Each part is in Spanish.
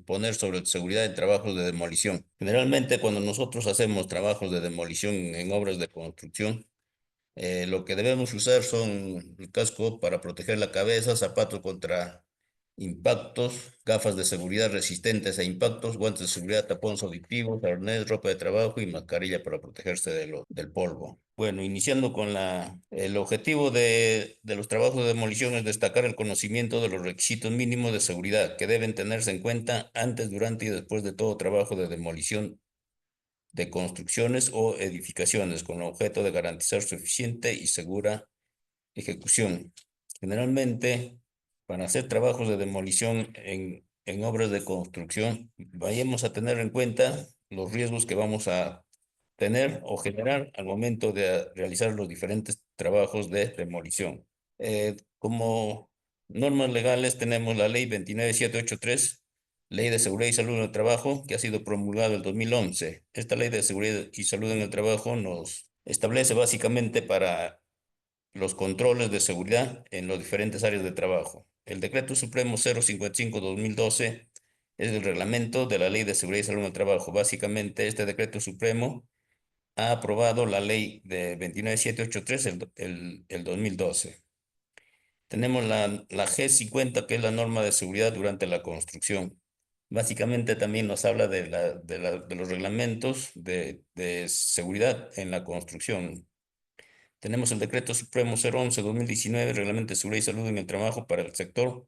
exponer sobre seguridad en trabajos de demolición. Generalmente, cuando nosotros hacemos trabajos de demolición en obras de construcción, lo que debemos usar son el casco para proteger la cabeza, zapatos contra impactos, gafas de seguridad resistentes a impactos, guantes de seguridad, tapones auditivos, arnés, ropa de trabajo y mascarilla para protegerse del polvo. Bueno, iniciando con el objetivo de los trabajos de demolición es destacar el conocimiento de los requisitos mínimos de seguridad que deben tenerse en cuenta antes, durante y después de todo trabajo de demolición de construcciones o edificaciones con el objeto de garantizar su eficiente y segura ejecución. Generalmente, para hacer trabajos de demolición en obras de construcción, vayamos a tener en cuenta los riesgos que vamos a tener o generar al momento de realizar los diferentes trabajos de demolición. Como normas legales tenemos la ley 29783, Ley de Seguridad y Salud en el Trabajo, que ha sido promulgada en el 2011. Esta Ley de Seguridad y Salud en el Trabajo nos establece básicamente para los controles de seguridad en las diferentes áreas de trabajo. El Decreto Supremo 055-2012 es el reglamento de la Ley de Seguridad y Salud en el Trabajo. Básicamente, este Decreto Supremo ha aprobado la Ley de 29783 el 2012. Tenemos la G50, que es la norma de seguridad durante la construcción. Básicamente también nos habla de los reglamentos de seguridad en la construcción. Tenemos el Decreto Supremo 011-2019, Reglamento de Seguridad y Salud en el Trabajo para el sector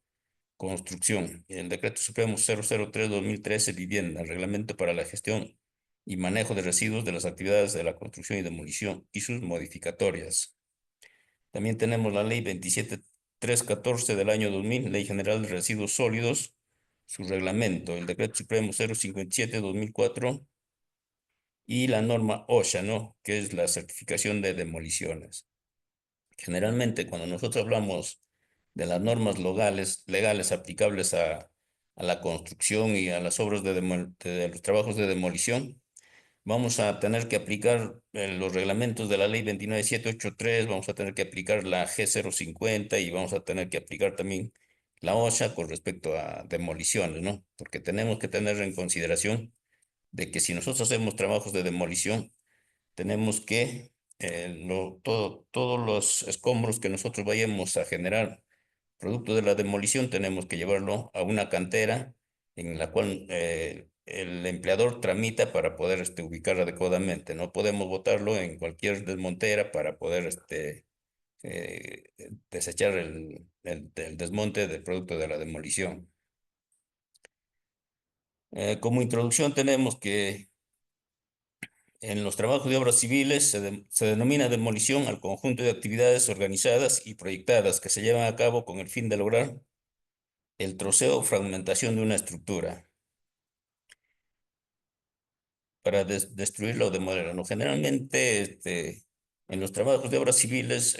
construcción. Y el Decreto Supremo 003-2013, Vivienda, Reglamento para la gestión y manejo de residuos de las actividades de la construcción y demolición y sus modificatorias. También tenemos la Ley 27314 del año 2000, Ley General de Residuos Sólidos, su reglamento, el Decreto Supremo 057-2004 y la norma OSHA, ¿no? Que es la certificación de demoliciones. Generalmente, cuando nosotros hablamos de las normas legales aplicables a la construcción y a las obras de los trabajos de demolición, vamos a tener que aplicar los reglamentos de la ley 29783, vamos a tener que aplicar la G050 y vamos a tener que aplicar también la OSHA con respecto a demoliciones, ¿no? Porque tenemos que tener en consideración de que si nosotros hacemos trabajos de demolición, tenemos que todos los escombros que nosotros vayamos a generar producto de la demolición, tenemos que llevarlo a una cantera en la cual el empleador tramita para poder ubicar adecuadamente. No podemos botarlo en cualquier desmontera para poder eh, desechar el desmonte del producto de la demolición. Como introducción tenemos que en los trabajos de obras civiles se denomina demolición al conjunto de actividades organizadas y proyectadas que se llevan a cabo con el fin de lograr el troceo o fragmentación de una estructura para destruirla o demolerla, ¿no? Generalmente, en los trabajos de obras civiles,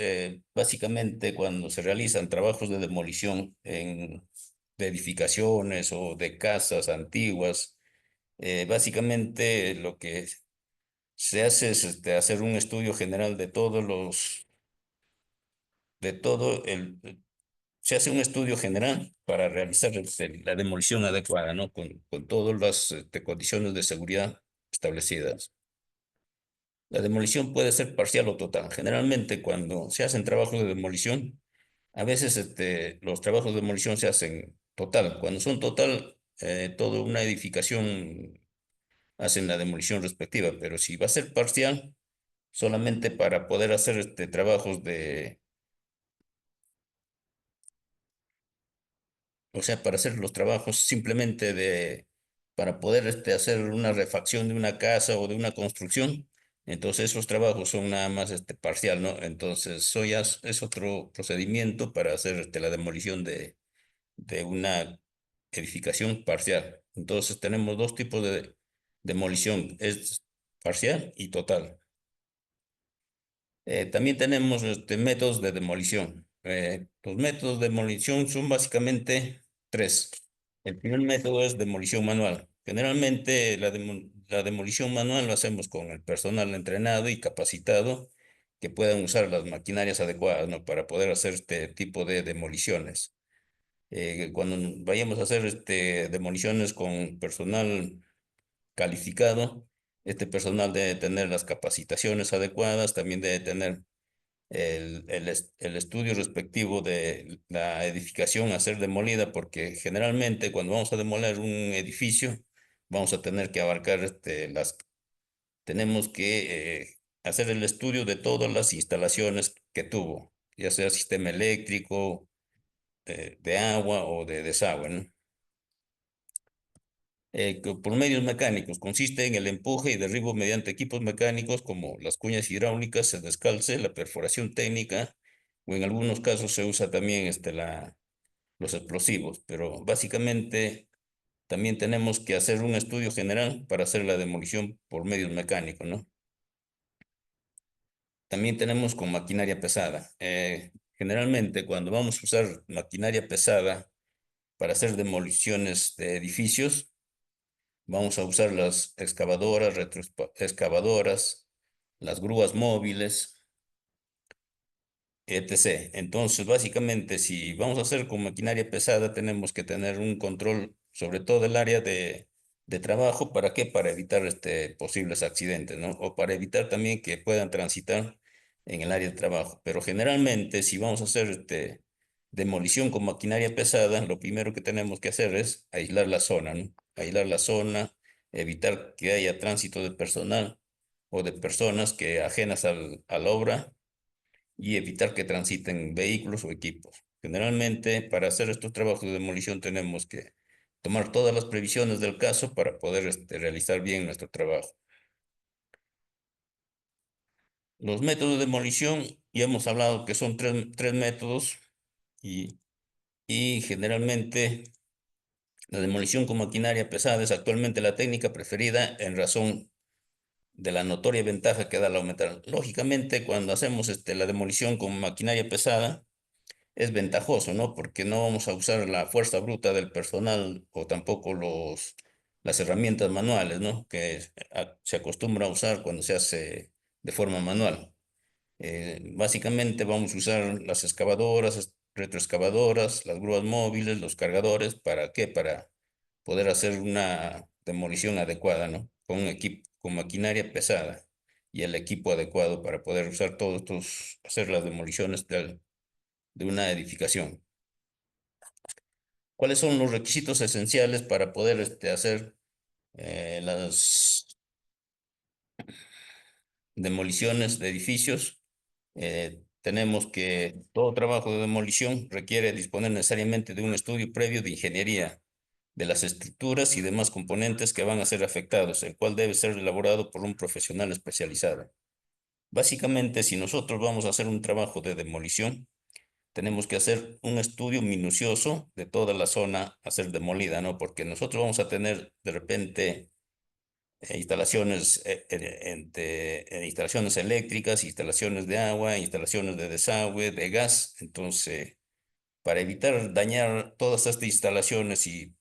básicamente cuando se realizan trabajos de demolición de edificaciones o de casas antiguas, básicamente lo que se hace es hacer un estudio general de de todo se hace un estudio general para realizar la demolición adecuada, ¿no? Con todas las condiciones de seguridad establecidas. La demolición puede ser parcial o total. Generalmente, cuando se hacen trabajos de demolición, a veces los trabajos de demolición se hacen total. Cuando son total, toda una edificación hacen la demolición respectiva, pero si va a ser parcial, solamente para poder hacer trabajos o sea, para hacer los trabajos simplemente para poder hacer una refacción de una casa o de una construcción. Entonces esos trabajos son nada más parcial, ¿no? Entonces eso ya es otro procedimiento para hacer la demolición de una edificación parcial. Entonces tenemos dos tipos de demolición, es parcial y total. También tenemos métodos de demolición. Los métodos de demolición son básicamente tres. El primer método es demolición manual. Generalmente la demolición manual lo hacemos con el personal entrenado y capacitado que puedan usar las maquinarias adecuadas, ¿no? Para poder hacer este tipo de demoliciones. Cuando vayamos a hacer demoliciones con personal calificado, este personal debe tener las capacitaciones adecuadas, también debe tener el estudio respectivo de la edificación a ser demolida, porque generalmente cuando vamos a demoler un edificio, vamos a tener que abarcar tenemos que hacer el estudio de todas las instalaciones que tuvo, ya sea sistema eléctrico, de agua o de desagüe, ¿no? Que por medios mecánicos consiste en el empuje y derribo mediante equipos mecánicos como las cuñas hidráulicas, el descalce, la perforación técnica, o en algunos casos se usa también los explosivos, pero básicamente también tenemos que hacer un estudio general para hacer la demolición por medios mecánicos, ¿no? También tenemos con maquinaria pesada. Generalmente cuando vamos a usar maquinaria pesada para hacer demoliciones de edificios, vamos a usar las excavadoras, retroexcavadoras, las grúas móviles, etc. Entonces, básicamente, si vamos a hacer con maquinaria pesada, tenemos que tener un control sobre todo el área de trabajo. ¿Para qué? Para evitar posibles accidentes, ¿no? O para evitar también que puedan transitar en el área de trabajo. Pero generalmente, si vamos a hacer demolición con maquinaria pesada, lo primero que tenemos que hacer es aislar la zona, ¿no? Aislar la zona, evitar que haya tránsito de personal o de personas que ajenas a la obra, y evitar que transiten vehículos o equipos. Generalmente, para hacer estos trabajos de demolición tenemos que tomar todas las previsiones del caso para poder realizar bien nuestro trabajo. Los métodos de demolición, ya hemos hablado que son tres métodos, y, y generalmente la demolición con maquinaria pesada es actualmente la técnica preferida en razón de la notoria ventaja que da al aumentar. Lógicamente, cuando hacemos la demolición con maquinaria pesada, es ventajoso, ¿no? Porque no vamos a usar la fuerza bruta del personal o tampoco las herramientas manuales, ¿no? Que se acostumbra a usar cuando se hace de forma manual. Básicamente vamos a usar las excavadoras, retroexcavadoras, las grúas móviles, los cargadores. ¿Para qué? Para poder hacer una demolición adecuada, ¿no? Con un equipo, con maquinaria pesada y el equipo adecuado para poder usar todos estos, hacer las demoliciones de una edificación. ¿Cuáles son los requisitos esenciales para poder hacer las demoliciones de edificios? Tenemos que todo trabajo de demolición requiere disponer necesariamente de un estudio previo de ingeniería de las estructuras y demás componentes que van a ser afectados, el cual debe ser elaborado por un profesional especializado. Básicamente, si nosotros vamos a hacer un trabajo de demolición, tenemos que hacer un estudio minucioso de toda la zona a ser demolida, ¿no? Porque nosotros vamos a tener de repente instalaciones, instalaciones eléctricas, instalaciones de agua, instalaciones de desagüe, de gas. Entonces, para evitar dañar todas estas instalaciones y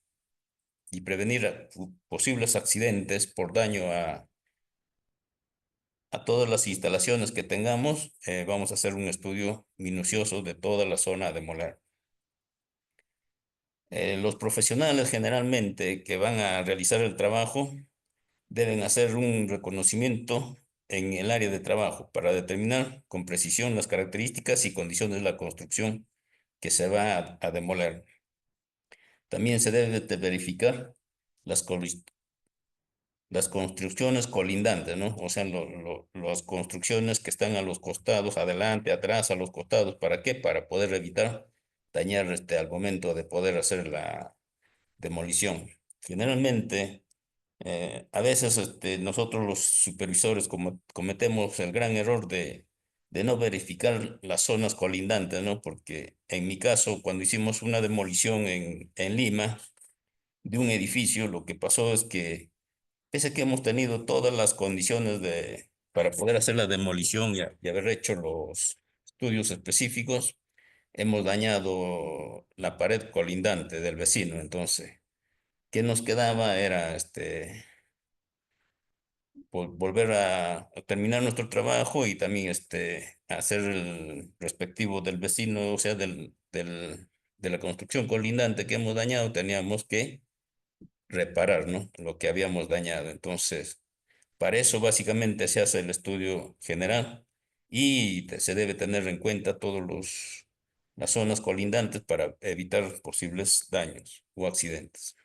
prevenir posibles accidentes por daño a todas las instalaciones que tengamos, vamos a hacer un estudio minucioso de toda la zona a demoler. Los profesionales generalmente que van a realizar el trabajo deben hacer un reconocimiento en el área de trabajo para determinar con precisión las características y condiciones de la construcción que se va a demoler. También se debe de verificar las, las construcciones colindantes, ¿no? O sea, las construcciones que están a los costados, adelante, atrás, a los costados. ¿Para qué? Para poder evitar dañar al momento de poder hacer la demolición. Generalmente, a veces nosotros los supervisores cometemos el gran error de no verificar las zonas colindantes, ¿no? Porque en mi caso, cuando hicimos una demolición en Lima de un edificio, lo que pasó es que, pese a que hemos tenido todas las condiciones para poder hacer la demolición y haber hecho los estudios específicos, hemos dañado la pared colindante del vecino. Entonces, ¿qué nos quedaba? Era volver a terminar nuestro trabajo y también hacer el respectivo del vecino, o sea, de la construcción colindante que hemos dañado, teníamos que reparar, ¿no? Lo que habíamos dañado. Entonces, para eso básicamente se hace el estudio general y se debe tener en cuenta las zonas colindantes para evitar posibles daños o accidentes.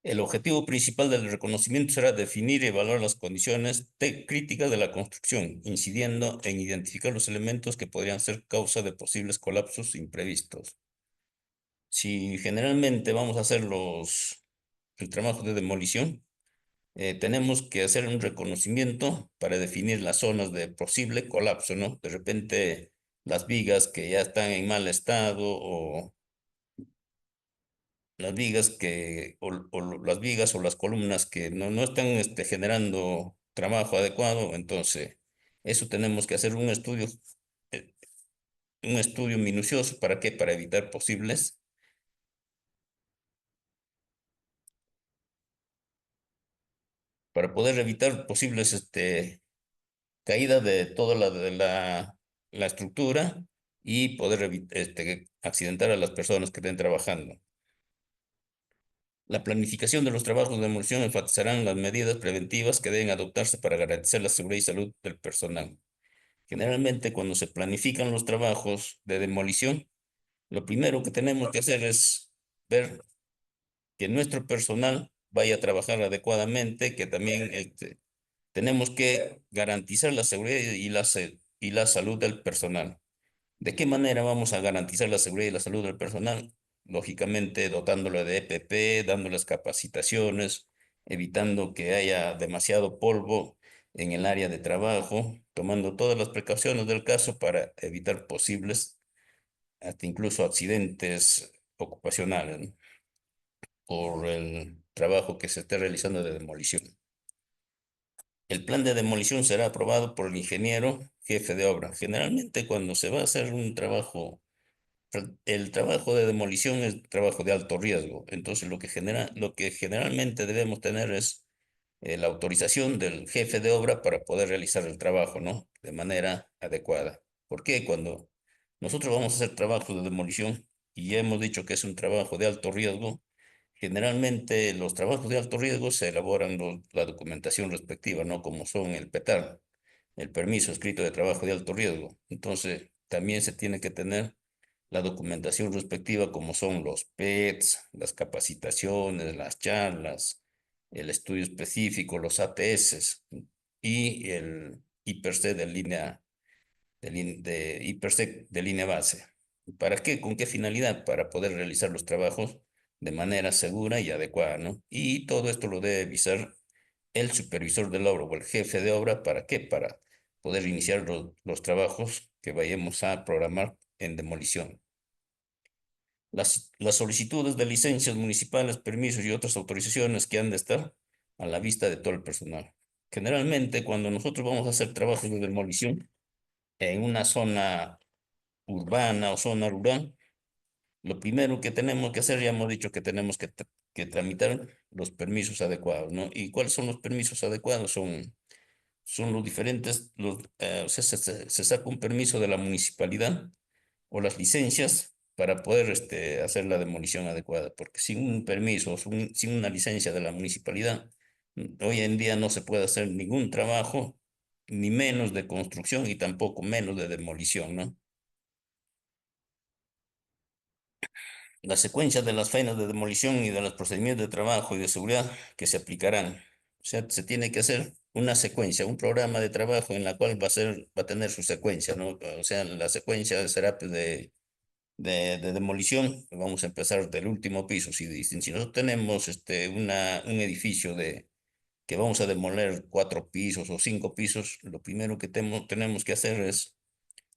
El objetivo principal del reconocimiento será definir y evaluar las condiciones críticas de la construcción, incidiendo en identificar los elementos que podrían ser causa de posibles colapsos imprevistos. Si generalmente vamos a hacer el trabajo de demolición, tenemos que hacer un reconocimiento para definir las zonas de posible colapso, ¿no? De repente las vigas que ya están en mal estado o las vigas las vigas o las columnas que no están generando trabajo adecuado, entonces eso tenemos que hacer eh, un estudio minucioso. ¿Para qué? Para evitar para poder evitar posibles caída de toda la estructura y poder accidentar a las personas que estén trabajando. La planificación de los trabajos de demolición enfatizarán las medidas preventivas que deben adoptarse para garantizar la seguridad y salud del personal. Generalmente, cuando se planifican los trabajos de demolición, lo primero que tenemos que hacer es ver que nuestro personal vaya a trabajar adecuadamente, que también tenemos que garantizar la seguridad y la salud del personal. ¿De qué manera vamos a garantizar la seguridad y la salud del personal? Lógicamente, dotándolo de EPP, dándoles capacitaciones, evitando que haya demasiado polvo en el área de trabajo, tomando todas las precauciones del caso para evitar posibles, hasta incluso accidentes ocupacionales, ¿no? Por el trabajo que se esté realizando de demolición. El plan de demolición será aprobado por el ingeniero jefe de obra. Generalmente, cuando se va a hacer un trabajo, el trabajo de demolición es trabajo de alto riesgo. Entonces, lo que generalmente debemos tener es la autorización del jefe de obra para poder realizar el trabajo, ¿no? De manera adecuada. Porque cuando nosotros vamos a hacer trabajo de demolición y ya hemos dicho que es un trabajo de alto riesgo, generalmente los trabajos de alto riesgo se elaboran la documentación respectiva, ¿no? Como son el PETAR, el permiso escrito de trabajo de alto riesgo. Entonces, también se tiene que tener la documentación respectiva, como son los PETs, las capacitaciones, las charlas, el estudio específico, los ATS y el IPERSEC de línea base. ¿Para qué? ¿Con qué finalidad? Para poder realizar los trabajos de manera segura y adecuada, ¿no? Y todo esto lo debe visar el supervisor de la obra o el jefe de obra. ¿Para qué? Para poder iniciar los trabajos que vayamos a programar en demolición. Las solicitudes de licencias municipales, permisos y otras autorizaciones que han de estar a la vista de todo el personal. Generalmente, cuando nosotros vamos a hacer trabajos de demolición en una zona urbana o zona rural, lo primero que tenemos que hacer, ya hemos dicho que tenemos que tramitar los permisos adecuados, ¿no? ¿Y cuáles son los permisos adecuados? Son los diferentes, o sea, se saca un permiso de la municipalidad o las licencias para poder hacer la demolición adecuada, porque sin un permiso, sin una licencia de la municipalidad, hoy en día no se puede hacer ningún trabajo, ni menos de construcción y tampoco menos de demolición, ¿no? La secuencia de las faenas de demolición y de los procedimientos de trabajo y de seguridad que se aplicarán. O sea, se tiene que hacer una secuencia, un programa de trabajo en la cual va a tener su secuencia, ¿no? O sea, la secuencia será pues, de demolición. Vamos a empezar del último piso. Si nosotros tenemos un edificio que vamos a demoler 4 pisos o 5 pisos, lo primero que tenemos que hacer es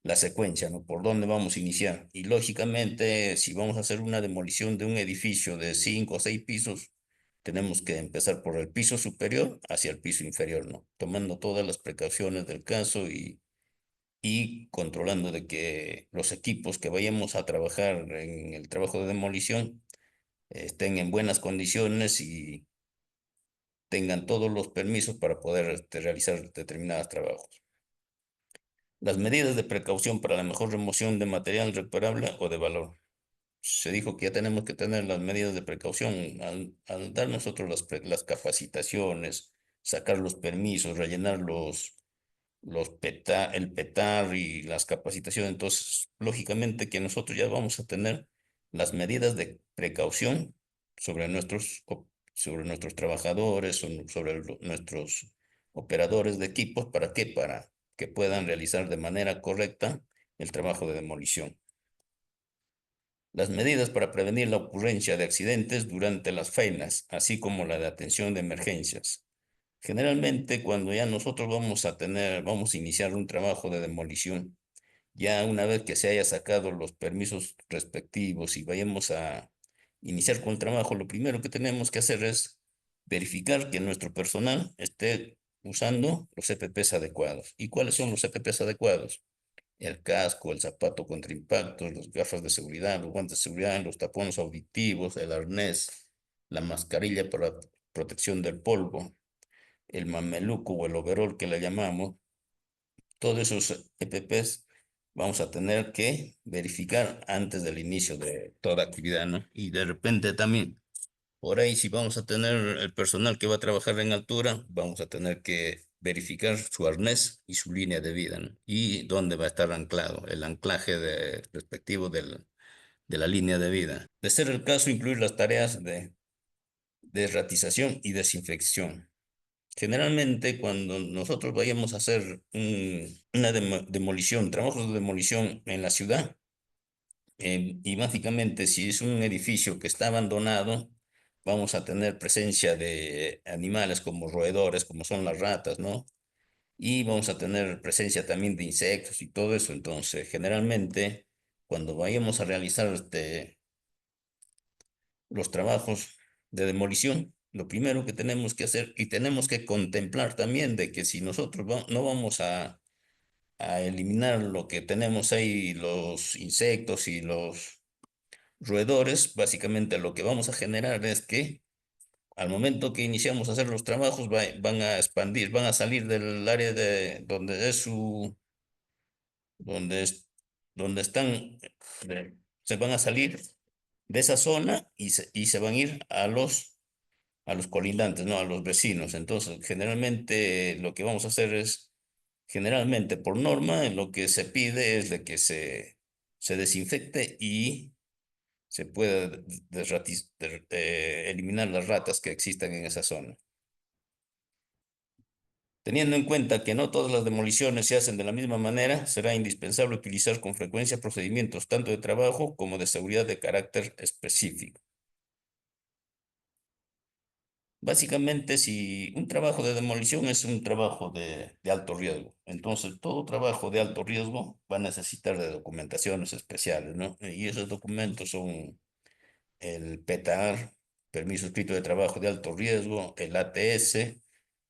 la secuencia, ¿no? Por dónde vamos a iniciar. Y lógicamente, si vamos a hacer una demolición de un edificio de 5 o 6 pisos, tenemos que empezar por el piso superior hacia el piso inferior, ¿no? Tomando todas las precauciones del caso y controlando de que los equipos que vayamos a trabajar en el trabajo de demolición estén en buenas condiciones y tengan todos los permisos para poder realizar determinados trabajos. Las medidas de precaución para la mejor remoción de material recuperable o de valor. Se dijo que ya tenemos que tener las medidas de precaución al dar nosotros las capacitaciones, sacar los permisos, rellenar el petar y las capacitaciones. Entonces, lógicamente que nosotros ya vamos a tener las medidas de precaución sobre sobre nuestros trabajadores, sobre nuestros operadores de equipos. ¿Para qué? Para que puedan realizar de manera correcta el trabajo de demolición. Las medidas para prevenir la ocurrencia de accidentes durante las faenas, así como la de atención de emergencias. Generalmente, cuando ya nosotros vamos a iniciar un trabajo de demolición, ya una vez que se haya sacado los permisos respectivos y vayamos a iniciar con el trabajo, lo primero que tenemos que hacer es verificar que nuestro personal esté usando los EPPs adecuados. ¿Y cuáles son los EPPs adecuados? El casco, el zapato contra impactos, las gafas de seguridad, los guantes de seguridad, los tapones auditivos, el arnés, la mascarilla para protección del polvo, el mameluco o el overol que le llamamos. Todos esos EPPs vamos a tener que verificar antes del inicio de toda actividad, ¿no? Y de repente también, por ahí, si vamos a tener el personal que va a trabajar en altura, vamos a tener que verificar su arnés y su línea de vida, ¿no? Y dónde va a estar anclado, el anclaje respectivo de la línea de vida. De ser el caso, incluir las tareas de ratización y desinfección. Generalmente, cuando nosotros vayamos a hacer una demolición, trabajos de demolición en la ciudad, y básicamente si es un edificio que está abandonado, vamos a tener presencia de animales como roedores, como son las ratas, ¿no? Y vamos a tener presencia también de insectos y todo eso. Entonces, generalmente, cuando vayamos a realizar los trabajos de demolición, lo primero que tenemos que hacer y tenemos que contemplar también de que si nosotros no vamos a eliminar lo que tenemos ahí, los insectos y los roedores, básicamente lo que vamos a generar es que al momento que iniciamos a hacer los trabajos van a expandir, van a salir del área de donde es donde es, donde están, se van a salir de esa zona y se van a ir a los colindantes, ¿no? A los vecinos. Entonces, generalmente lo que vamos a hacer es, generalmente por norma, lo que se pide es de que se desinfecte y se pueda eliminar las ratas que existan en esa zona. Teniendo en cuenta que no todas las demoliciones se hacen de la misma manera, será indispensable utilizar con frecuencia procedimientos tanto de trabajo como de seguridad de carácter específico. Básicamente, si un trabajo de demolición es un trabajo de alto riesgo, entonces todo trabajo de alto riesgo va a necesitar de documentaciones especiales, ¿no? Y esos documentos son el PETAR, permiso escrito de trabajo de alto riesgo, el ATS,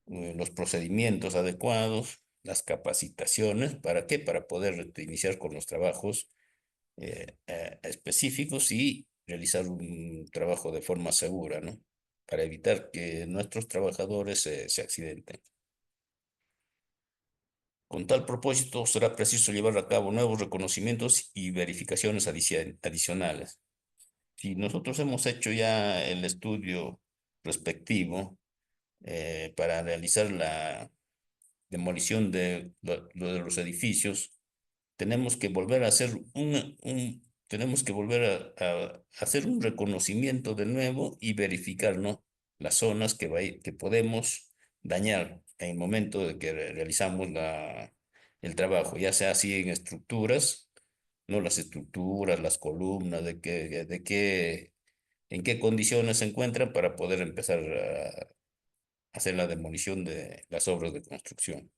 los procedimientos adecuados, las capacitaciones. ¿Para qué? Para poder iniciar con los trabajos específicos y realizar un trabajo de forma segura, ¿no? Para evitar que nuestros trabajadores se accidenten. Con tal propósito, será preciso llevar a cabo nuevos reconocimientos y verificaciones adicionales. Si nosotros hemos hecho ya el estudio respectivo para realizar la demolición lo de los edificios, tenemos que volver a hacer tenemos que volver a hacer un reconocimiento de nuevo y verificar, ¿no? Las zonas que podemos dañar en el momento de que realizamos el trabajo, ya sea así en estructuras, ¿no? Las estructuras, las columnas, en qué condiciones se encuentran para poder empezar a hacer la demolición de las obras de construcción.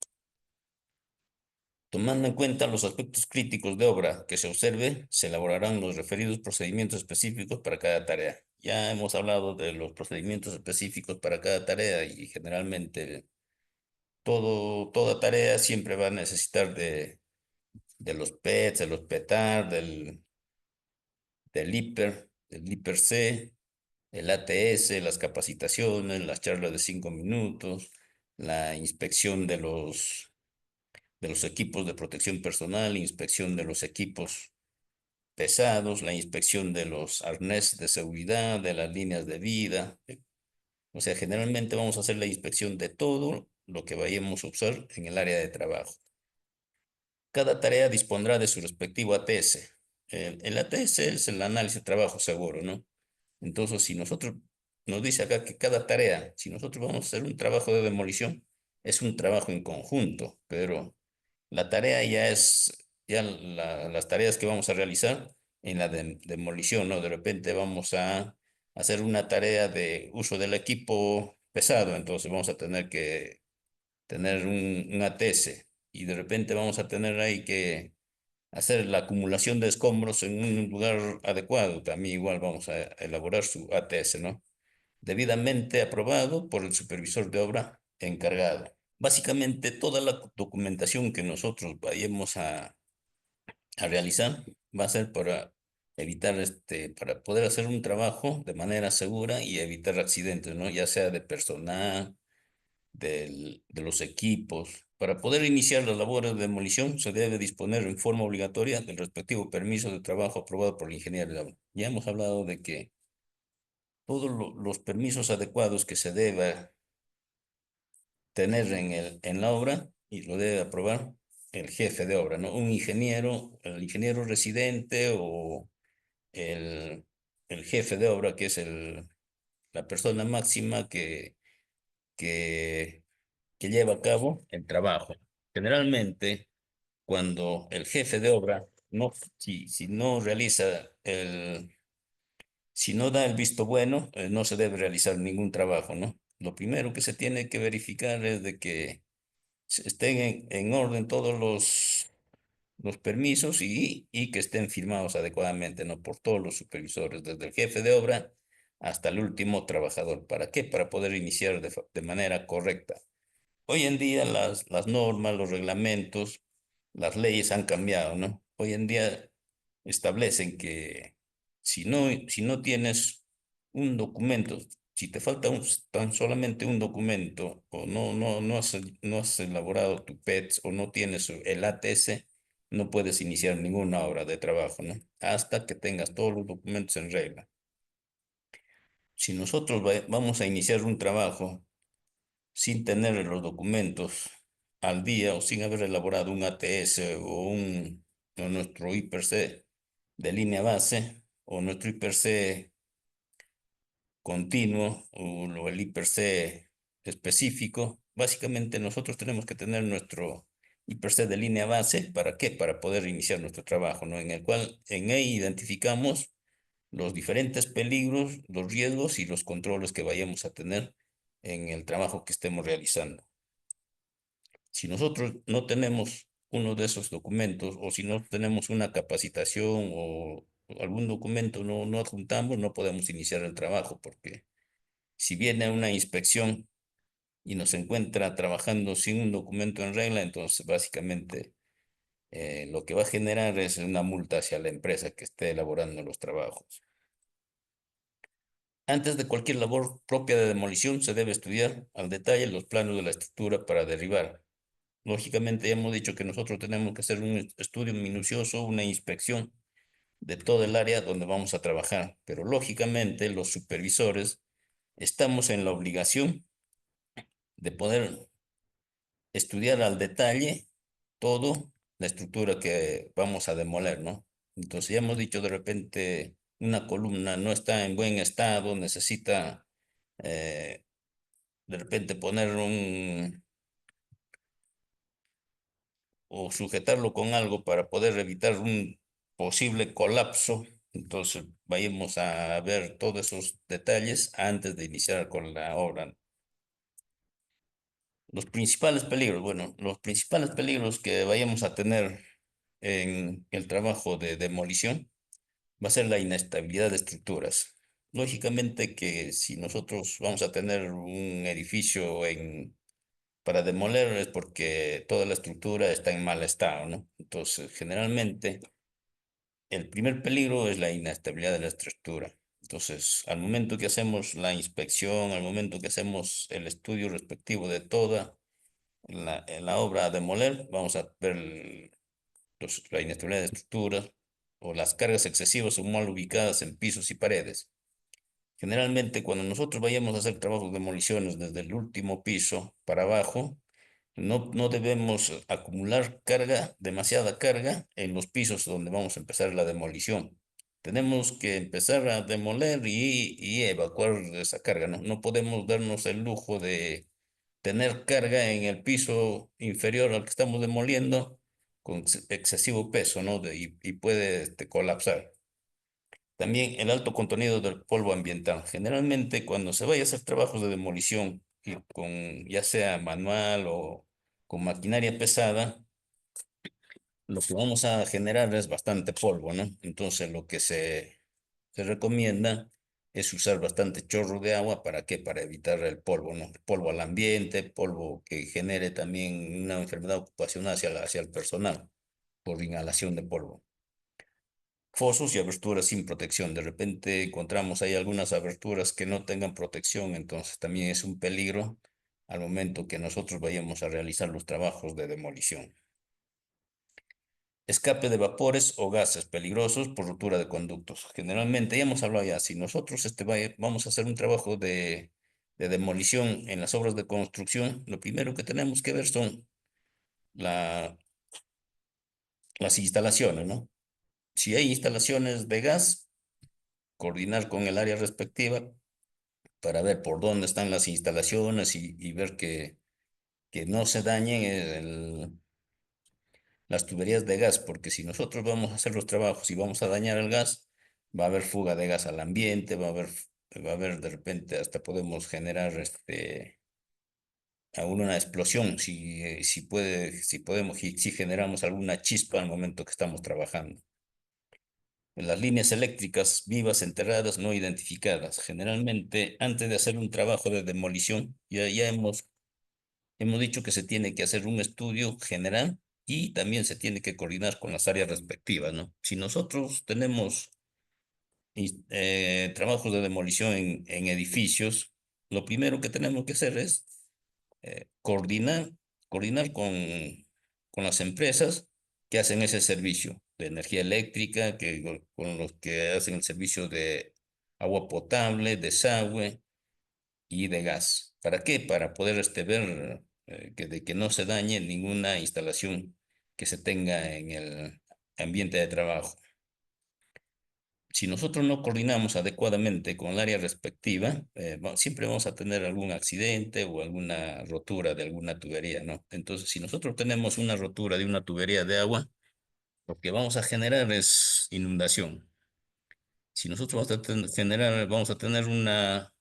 Tomando en cuenta los aspectos críticos de obra que se observe, se elaborarán los referidos procedimientos específicos para cada tarea. Ya hemos hablado de los procedimientos específicos para cada tarea y generalmente toda tarea siempre va a necesitar de los PETs, de los PETAR, del IPER-C, el ATS, las capacitaciones, las charlas de 5 minutos, la inspección de los equipos de protección personal, inspección de los equipos pesados, la inspección de los arneses de seguridad, de las líneas de vida. O sea, generalmente vamos a hacer la inspección de todo lo que vayamos a usar en el área de trabajo. Cada tarea dispondrá de su respectivo ATS. El ATS es el análisis de trabajo seguro, ¿no? Entonces, si nosotros nos dice acá que cada tarea, si nosotros vamos a hacer un trabajo de demolición, es un trabajo en conjunto, pero la tarea ya es, ya las tareas que vamos a realizar en la demolición, ¿no? De repente vamos a hacer una tarea de uso del equipo pesado, entonces vamos a tener que tener un ATS y de repente vamos a tener ahí que hacer la acumulación de escombros en un lugar adecuado. También igual vamos a elaborar su ATS, ¿no? Debidamente aprobado por el supervisor de obra encargado. Básicamente toda la documentación que nosotros vayamos a realizar va a ser para evitar para poder hacer un trabajo de manera segura y evitar accidentes, ¿no? Ya sea de personal, de los equipos. Para poder iniciar las labores de demolición se debe disponer en forma obligatoria del respectivo permiso de trabajo aprobado por el ingeniero de obra. Ya hemos hablado de que todos los permisos adecuados que se deba tener en la obra y lo debe aprobar el jefe de obra, ¿no? Un ingeniero, el ingeniero residente o el, el jefe de obra, que es la persona máxima que, que lleva a cabo el trabajo. Generalmente, cuando el jefe de obra si no realiza si no da el visto bueno, no se debe realizar ningún trabajo, ¿no? Lo primero que se tiene que verificar es de que estén en orden todos los permisos y que estén firmados adecuadamente, ¿no? Por todos los supervisores, desde el jefe de obra hasta el último trabajador. ¿Para qué? Para poder iniciar de manera correcta. Hoy en día las normas, los reglamentos, las leyes han cambiado, ¿no? Hoy en día establecen que si no tienes un documento, si te falta tan solamente un documento o no has elaborado tu PETS o no tienes el ATS, no puedes iniciar ninguna obra de trabajo, ¿no? Hasta que tengas todos los documentos en regla. Si nosotros vamos a iniciar un trabajo sin tener los documentos al día o sin haber elaborado un ATS o nuestro IPRC de línea base o nuestro IPRC continuo o el IPRC específico. Básicamente nosotros tenemos que tener nuestro IPRC de línea base. ¿Para qué? Para poder iniciar nuestro trabajo, ¿no? En el cual en él identificamos los diferentes peligros, los riesgos y los controles que vayamos a tener en el trabajo que estemos realizando. Si nosotros no tenemos uno de esos documentos o si no tenemos una capacitación o algún documento no adjuntamos, no podemos iniciar el trabajo porque si viene una inspección y nos encuentra trabajando sin un documento en regla, entonces básicamente lo que va a generar es una multa hacia la empresa que esté elaborando los trabajos. Antes de cualquier labor propia de demolición, se debe estudiar al detalle los planos de la estructura para derribar. Lógicamente, ya hemos dicho que nosotros tenemos que hacer un estudio minucioso, una inspección de todo el área donde vamos a trabajar, pero lógicamente los supervisores estamos en la obligación de poder estudiar al detalle todo la estructura que vamos a demoler, ¿no? Entonces ya hemos dicho de repente una columna no está en buen estado, necesita eh, de repente poner o sujetarlo con algo para poder evitar un posible colapso. Entonces, vayamos a ver todos esos detalles antes de iniciar con la obra. Los principales peligros, bueno, los principales peligros que vayamos a tener en el trabajo de demolición va a ser la inestabilidad de estructuras. Lógicamente que si nosotros vamos a tener un edificio para demoler es porque toda la estructura está en mal estado, ¿no? Entonces, generalmente, el primer peligro es la inestabilidad de la estructura. Entonces, al momento que hacemos la inspección, al momento que hacemos el estudio respectivo de toda en la obra a demoler, vamos a ver la inestabilidad de estructuras o las cargas excesivas o mal ubicadas en pisos y paredes. Generalmente, cuando nosotros vayamos a hacer trabajos de demoliciones desde el último piso para abajo, no debemos acumular carga, demasiada carga en los pisos donde vamos a empezar la demolición. Tenemos que empezar a demoler y evacuar esa carga, ¿no? No podemos darnos el lujo de tener carga en el piso inferior al que estamos demoliendo con excesivo peso, ¿no? Y puede colapsar. También el alto contenido del polvo ambiental. Generalmente cuando se vaya a hacer trabajos de demolición, y con, ya sea manual o con maquinaria pesada, lo que vamos a generar es bastante polvo, ¿no? Entonces lo que se recomienda es usar bastante chorro de agua. ¿Para qué? Para evitar el polvo, ¿no? El polvo al ambiente, polvo que genere también una enfermedad ocupacional hacia el personal por inhalación de polvo. Fosos y aberturas sin protección. De repente encontramos ahí algunas aberturas que no tengan protección, entonces también es un peligro al momento que nosotros vayamos a realizar los trabajos de demolición. Escape de vapores o gases peligrosos por rotura de conductos. Generalmente, ya hemos hablado ya, si nosotros vamos a hacer un trabajo de demolición en las obras de construcción, lo primero que tenemos que ver son la- las instalaciones, ¿no? Si hay instalaciones de gas, coordinar con el área respectiva para ver por dónde están las instalaciones y ver que no se dañen las tuberías de gas, porque si nosotros vamos a hacer los trabajos y vamos a dañar el gas, va a haber fuga de gas al ambiente, va a haber de repente hasta podemos generar aún una explosión si generamos alguna chispa al momento que estamos trabajando. En las líneas eléctricas vivas enterradas no identificadas. Generalmente, antes de hacer un trabajo de demolición, ya hemos dicho que se tiene que hacer un estudio general y también se tiene que coordinar con las áreas respectivas, ¿no? Si nosotros tenemos trabajos de demolición en edificios, lo primero que tenemos que hacer es coordinar con las empresas que hacen ese servicio de energía eléctrica, con los que hacen el servicio de agua potable, desagüe y de gas. ¿Para qué? Para poder ver de que no se dañe ninguna instalación que se tenga en el ambiente de trabajo. Si nosotros no coordinamos adecuadamente con el área respectiva, siempre vamos a tener algún accidente o alguna rotura de alguna tubería, ¿no? Entonces, si nosotros tenemos una rotura de una tubería de agua, lo que vamos a generar es inundación. Si nosotros vamos a tener una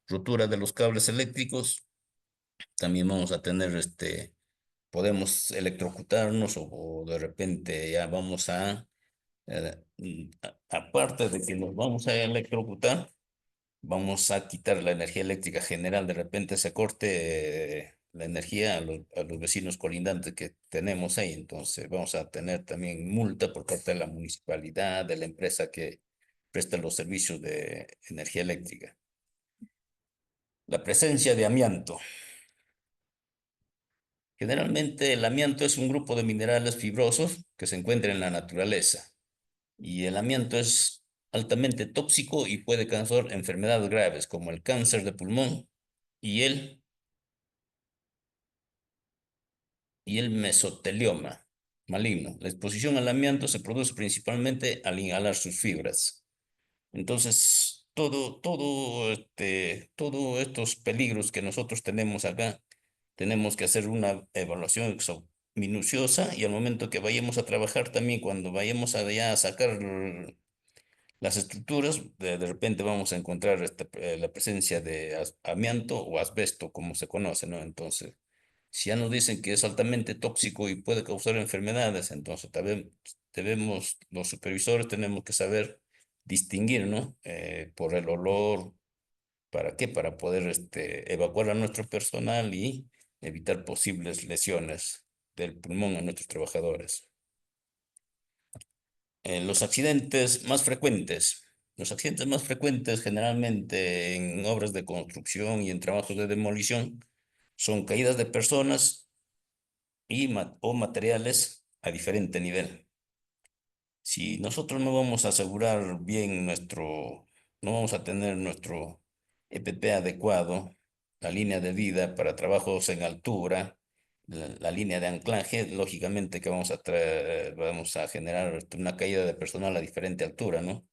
rotura de los cables eléctricos, también vamos a tener podemos electrocutarnos o de repente ya vamos aparte de que nos vamos a electrocutar, vamos a quitar la energía eléctrica general. De repente se corte la energía a los vecinos colindantes que tenemos ahí. Entonces vamos a tener también multa por parte de la municipalidad, de la empresa que presta los servicios de energía eléctrica. La presencia de amianto. Generalmente el amianto es un grupo de minerales fibrosos que se encuentran en la naturaleza. Y el amianto es altamente tóxico y puede causar enfermedades graves como el cáncer de pulmón y el mesotelioma maligno. La exposición al amianto se produce principalmente al inhalar sus fibras. Entonces, todos estos peligros que nosotros tenemos acá, tenemos que hacer una evaluación minuciosa y al momento que vayamos a trabajar también, cuando vayamos a sacar las estructuras, de repente vamos a encontrar la presencia de amianto o asbesto, como se conoce, ¿no? Entonces, si ya nos dicen que es altamente tóxico y puede causar enfermedades, entonces también los supervisores tenemos que saber distinguir, ¿no? Por el olor. ¿Para qué? Para poder evacuar a nuestro personal y evitar posibles lesiones del pulmón a nuestros trabajadores. Los accidentes más frecuentes. Los accidentes más frecuentes generalmente en obras de construcción y en trabajos de demolición son caídas de personas o materiales a diferente nivel. Si nosotros no vamos a asegurar bien no vamos a tener nuestro EPP adecuado, la línea de vida para trabajos en altura, la línea de anclaje, lógicamente que vamos a generar una caída de personal a diferente altura, ¿no?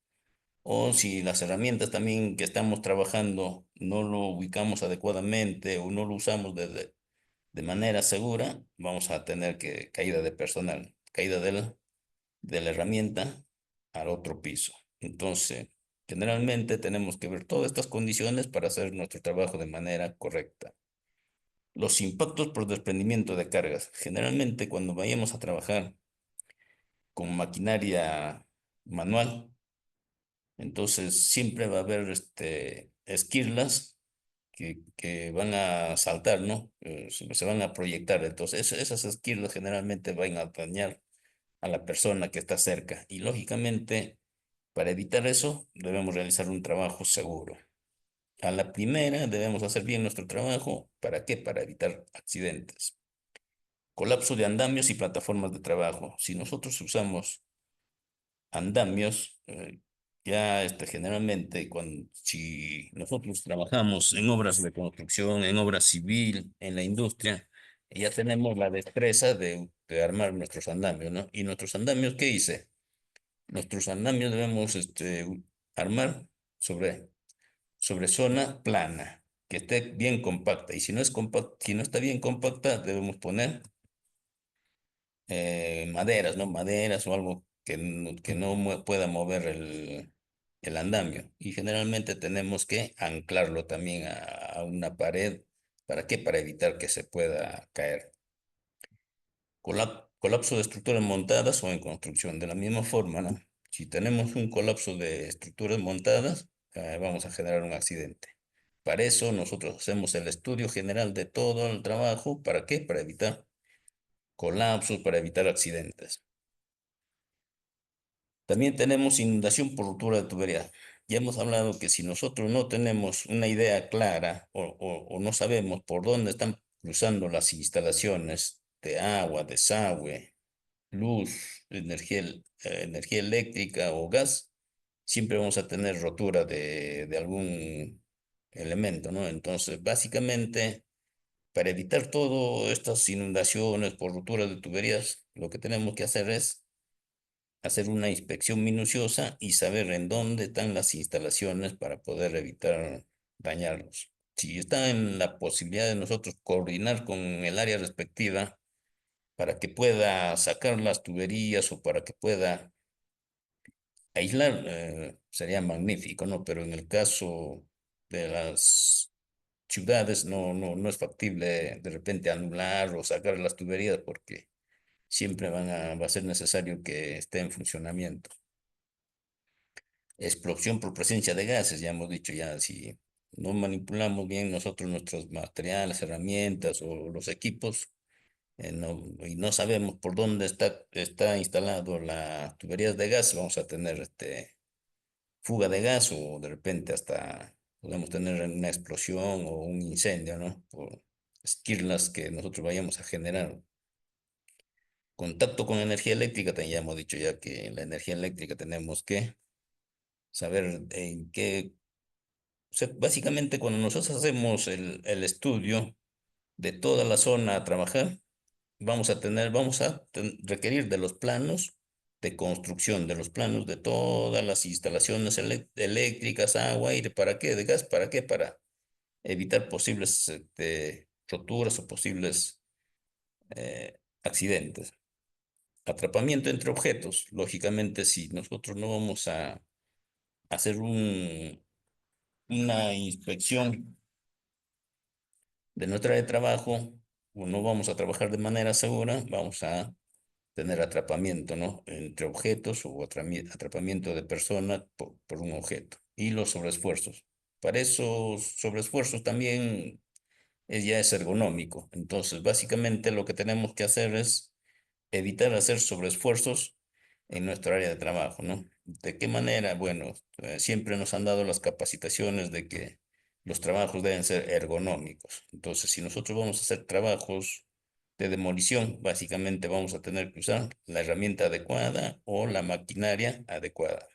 O si las herramientas también que estamos trabajando no lo ubicamos adecuadamente o no lo usamos de manera segura, vamos a tener caída de personal, caída de la herramienta al otro piso. Entonces, generalmente tenemos que ver todas estas condiciones para hacer nuestro trabajo de manera correcta. Los impactos por desprendimiento de cargas. Generalmente cuando vayamos a trabajar con maquinaria manual, entonces siempre va a haber esquirlas que van a saltar, ¿no? Se van a proyectar. Entonces esas esquirlas generalmente van a dañar a la persona que está cerca. Y lógicamente, para evitar eso, debemos realizar un trabajo seguro. A la primera debemos hacer bien nuestro trabajo. ¿Para qué? Para evitar accidentes. Colapso de andamios y plataformas de trabajo. Si nosotros usamos andamios, ya generalmente si nosotros trabajamos en obras de construcción, en obra civil, en la industria, ya tenemos la destreza de armar nuestros andamios, ¿no? Y nuestros andamios, ¿qué hice? Nuestros andamios debemos armar sobre, sobre zona plana, que esté bien compacta. Y si no es si no está bien compacta, debemos poner maderas, ¿no? Maderas o algo que no pueda mover el andamio. Y generalmente tenemos que anclarlo también a una pared. ¿Para qué? Para evitar que se pueda caer. Colapso de estructuras montadas o en construcción. De la misma forma, ¿no? Si tenemos un colapso de estructuras montadas, vamos a generar un accidente. Para eso nosotros hacemos el estudio general de todo el trabajo. ¿Para qué? Para evitar colapsos, para evitar accidentes. También tenemos inundación por ruptura de tubería. Ya hemos hablado que si nosotros no tenemos una idea clara o no sabemos por dónde están cruzando las instalaciones de agua, desagüe, luz, energía eléctrica o gas, siempre vamos a tener rotura de algún elemento, ¿no? Entonces, básicamente, para evitar todas estas inundaciones por ruptura de tuberías, lo que tenemos que hacer es hacer una inspección minuciosa y saber en dónde están las instalaciones para poder evitar dañarlos. Si está en la posibilidad de nosotros coordinar con el área respectiva para que pueda sacar las tuberías o para que pueda aislar, sería magnífico, ¿no? Pero en el caso de las ciudades no es factible de repente anular o sacar las tuberías porque siempre va a ser necesario que esté en funcionamiento. Explosión por presencia de gases, ya hemos dicho ya, si no manipulamos bien nosotros nuestros materiales, herramientas o los equipos, y no sabemos por dónde está instalado las tuberías de gas, vamos a tener fuga de gas o de repente hasta podemos tener una explosión o un incendio, ¿no? Por esquirlas que nosotros vayamos a generar. Contacto con energía eléctrica, también ya hemos dicho ya que la energía eléctrica tenemos que saber en qué. O sea, básicamente cuando nosotros hacemos el estudio de toda la zona a trabajar, vamos a requerir de los planos de construcción, de los planos de todas las instalaciones eléctricas, agua, aire, ¿para qué? De gas, ¿para qué? Para evitar posibles roturas o posibles accidentes. Atrapamiento entre objetos. Lógicamente, si nosotros no vamos a hacer una inspección de nuestra área de trabajo, o no vamos a trabajar de manera segura, vamos a tener atrapamiento, ¿no? Entre objetos o atrapamiento de persona por un objeto. Y los sobreesfuerzos. Para esos sobreesfuerzos también ya es ergonómico. Entonces, básicamente lo que tenemos que hacer es evitar hacer sobreesfuerzos en nuestra área de trabajo, ¿no? ¿De qué manera? Bueno, siempre nos han dado las capacitaciones de que los trabajos deben ser ergonómicos. Entonces, si nosotros vamos a hacer trabajos de demolición, básicamente vamos a tener que usar la herramienta adecuada o la maquinaria adecuada.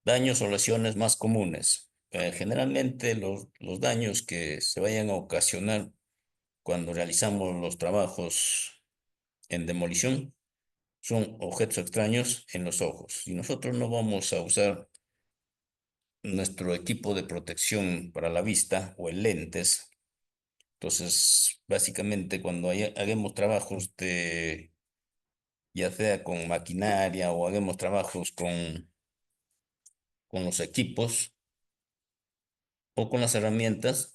Daños o lesiones más comunes. Generalmente los daños que se vayan a ocasionar cuando realizamos los trabajos en demolición son objetos extraños en los ojos. Si nosotros no vamos a usar nuestro equipo de protección para la vista o en lentes, entonces básicamente cuando hagamos trabajos ya sea con maquinaria o hagamos trabajos con los equipos o con las herramientas,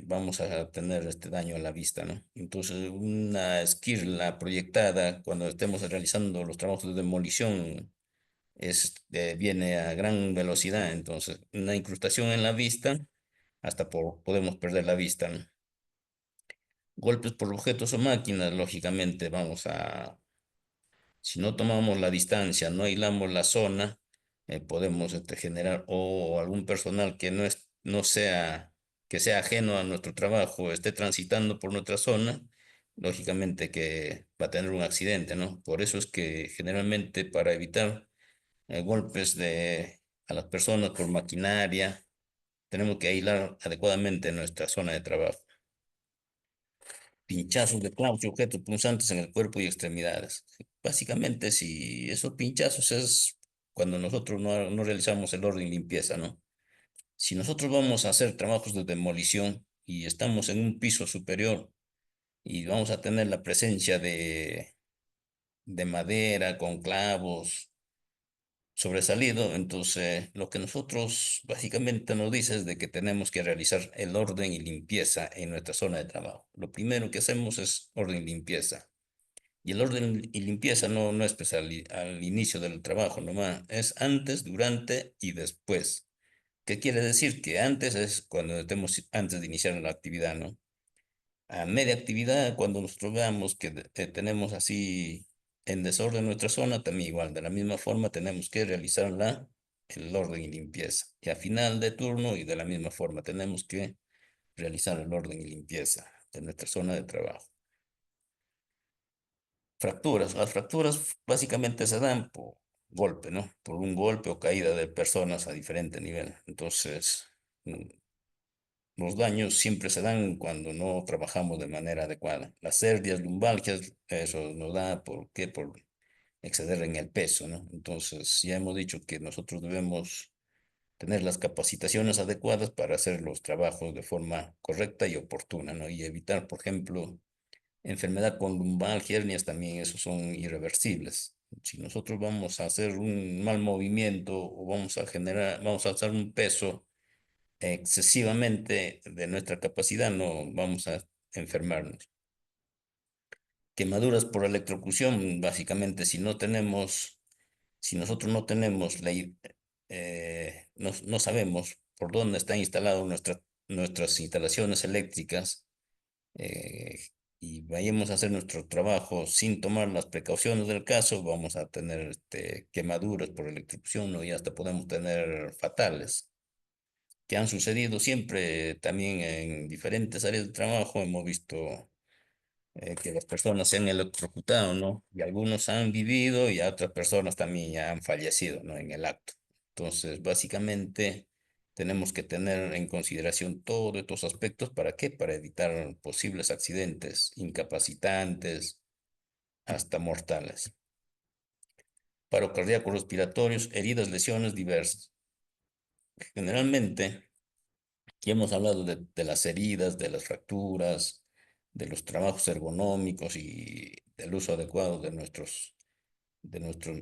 vamos a tener este daño a la vista, ¿no? Entonces, una esquirla proyectada cuando estemos realizando los trabajos de demolición viene a gran velocidad, entonces una incrustación en la vista, hasta podemos perder la vista, ¿no? Golpes por objetos o máquinas, lógicamente si no tomamos la distancia, no aislamos la zona, podemos generar o algún personal que no sea, que sea ajeno a nuestro trabajo, esté transitando por nuestra zona, lógicamente que va a tener un accidente, ¿no? Por eso es que generalmente para evitar golpes a las personas por maquinaria, tenemos que aislar adecuadamente nuestra zona de trabajo. Pinchazos de clavos y objetos punzantes en el cuerpo y extremidades. Básicamente, si esos pinchazos es cuando nosotros no realizamos el orden y limpieza, ¿no? Si nosotros vamos a hacer trabajos de demolición y estamos en un piso superior y vamos a tener la presencia de madera con clavos sobresalido, entonces lo que nosotros básicamente nos dice es de que tenemos que realizar el orden y limpieza en nuestra zona de trabajo. Lo primero que hacemos es orden y limpieza. Y el orden y limpieza no es pues al inicio del trabajo nomás, es antes, durante y después. ¿Qué quiere decir? Que antes es cuando estemos antes de iniciar la actividad, ¿no? A media actividad, cuando nosotros veamos que tenemos así en desorden nuestra zona, también igual, de la misma forma tenemos que realizar el orden y limpieza. Y a final de turno y de la misma forma tenemos que realizar el orden y limpieza de nuestra zona de trabajo. Fracturas. Las fracturas básicamente se dan por golpe, ¿no? Por un golpe o caída de personas a diferente nivel. Entonces, los daños siempre se dan cuando no trabajamos de manera adecuada. Las hernias, lumbalgias, eso nos da ¿por qué? Por exceder en el peso, ¿no? Entonces, ya hemos dicho que nosotros debemos tener las capacitaciones adecuadas para hacer los trabajos de forma correcta y oportuna, ¿no? Y evitar, por ejemplo, enfermedad con lumbalgia, hernias también, esos son irreversibles. Si nosotros vamos a hacer un mal movimiento o vamos a hacer un peso excesivamente de nuestra capacidad, no vamos a enfermarnos. Quemaduras por electrocución, básicamente, si nosotros no tenemos no sabemos por dónde están instaladas nuestras instalaciones eléctricas, eh, y vayamos a hacer nuestro trabajo sin tomar las precauciones del caso, vamos a tener quemaduras por electrocución, ¿no? Y hasta podemos tener fatales que han sucedido siempre también en diferentes áreas de trabajo. Hemos visto que las personas se han electrocutado, ¿no? Y algunos han vivido y otras personas también ya han fallecido, ¿no? En el acto. Entonces, básicamente, tenemos que tener en consideración todos estos aspectos. ¿Para qué? Para evitar posibles accidentes incapacitantes hasta mortales. Paro cardíaco respiratorios, heridas, lesiones diversas. Generalmente, aquí hemos hablado de las heridas, de las fracturas, de los trabajos ergonómicos y del uso adecuado de nuestras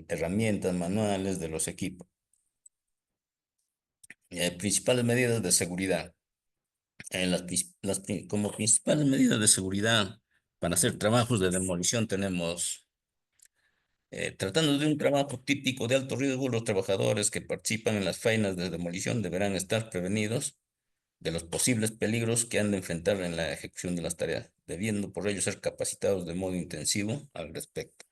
herramientas manuales, de los equipos. Principales medidas de seguridad. Como principales medidas de seguridad para hacer trabajos de demolición tenemos, tratando de un trabajo típico de alto riesgo, los trabajadores que participan en las faenas de demolición deberán estar prevenidos de los posibles peligros que han de enfrentar en la ejecución de las tareas, debiendo por ello ser capacitados de modo intensivo al respecto.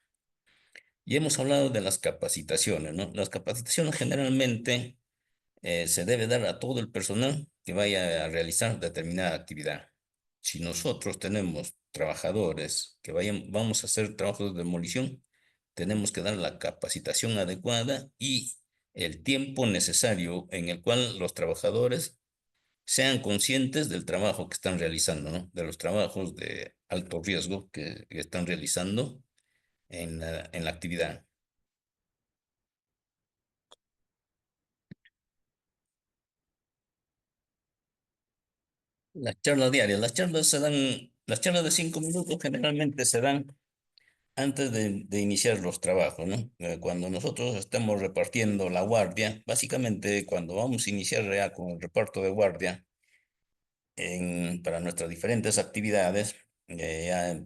Y hemos hablado de las capacitaciones, ¿no? Las capacitaciones generalmente se debe dar a todo el personal que vaya a realizar determinada actividad. Si nosotros tenemos trabajadores que vamos a hacer trabajos de demolición, tenemos que dar la capacitación adecuada y el tiempo necesario en el cual los trabajadores sean conscientes del trabajo que están realizando, ¿no? De los trabajos de alto riesgo que están realizando en la actividad. Las charlas diarias, las charlas de 5 minutos generalmente se dan antes de iniciar los trabajos, ¿no? Cuando nosotros estamos repartiendo la guardia, básicamente cuando vamos a iniciar ya con el reparto de guardia para nuestras diferentes actividades, ya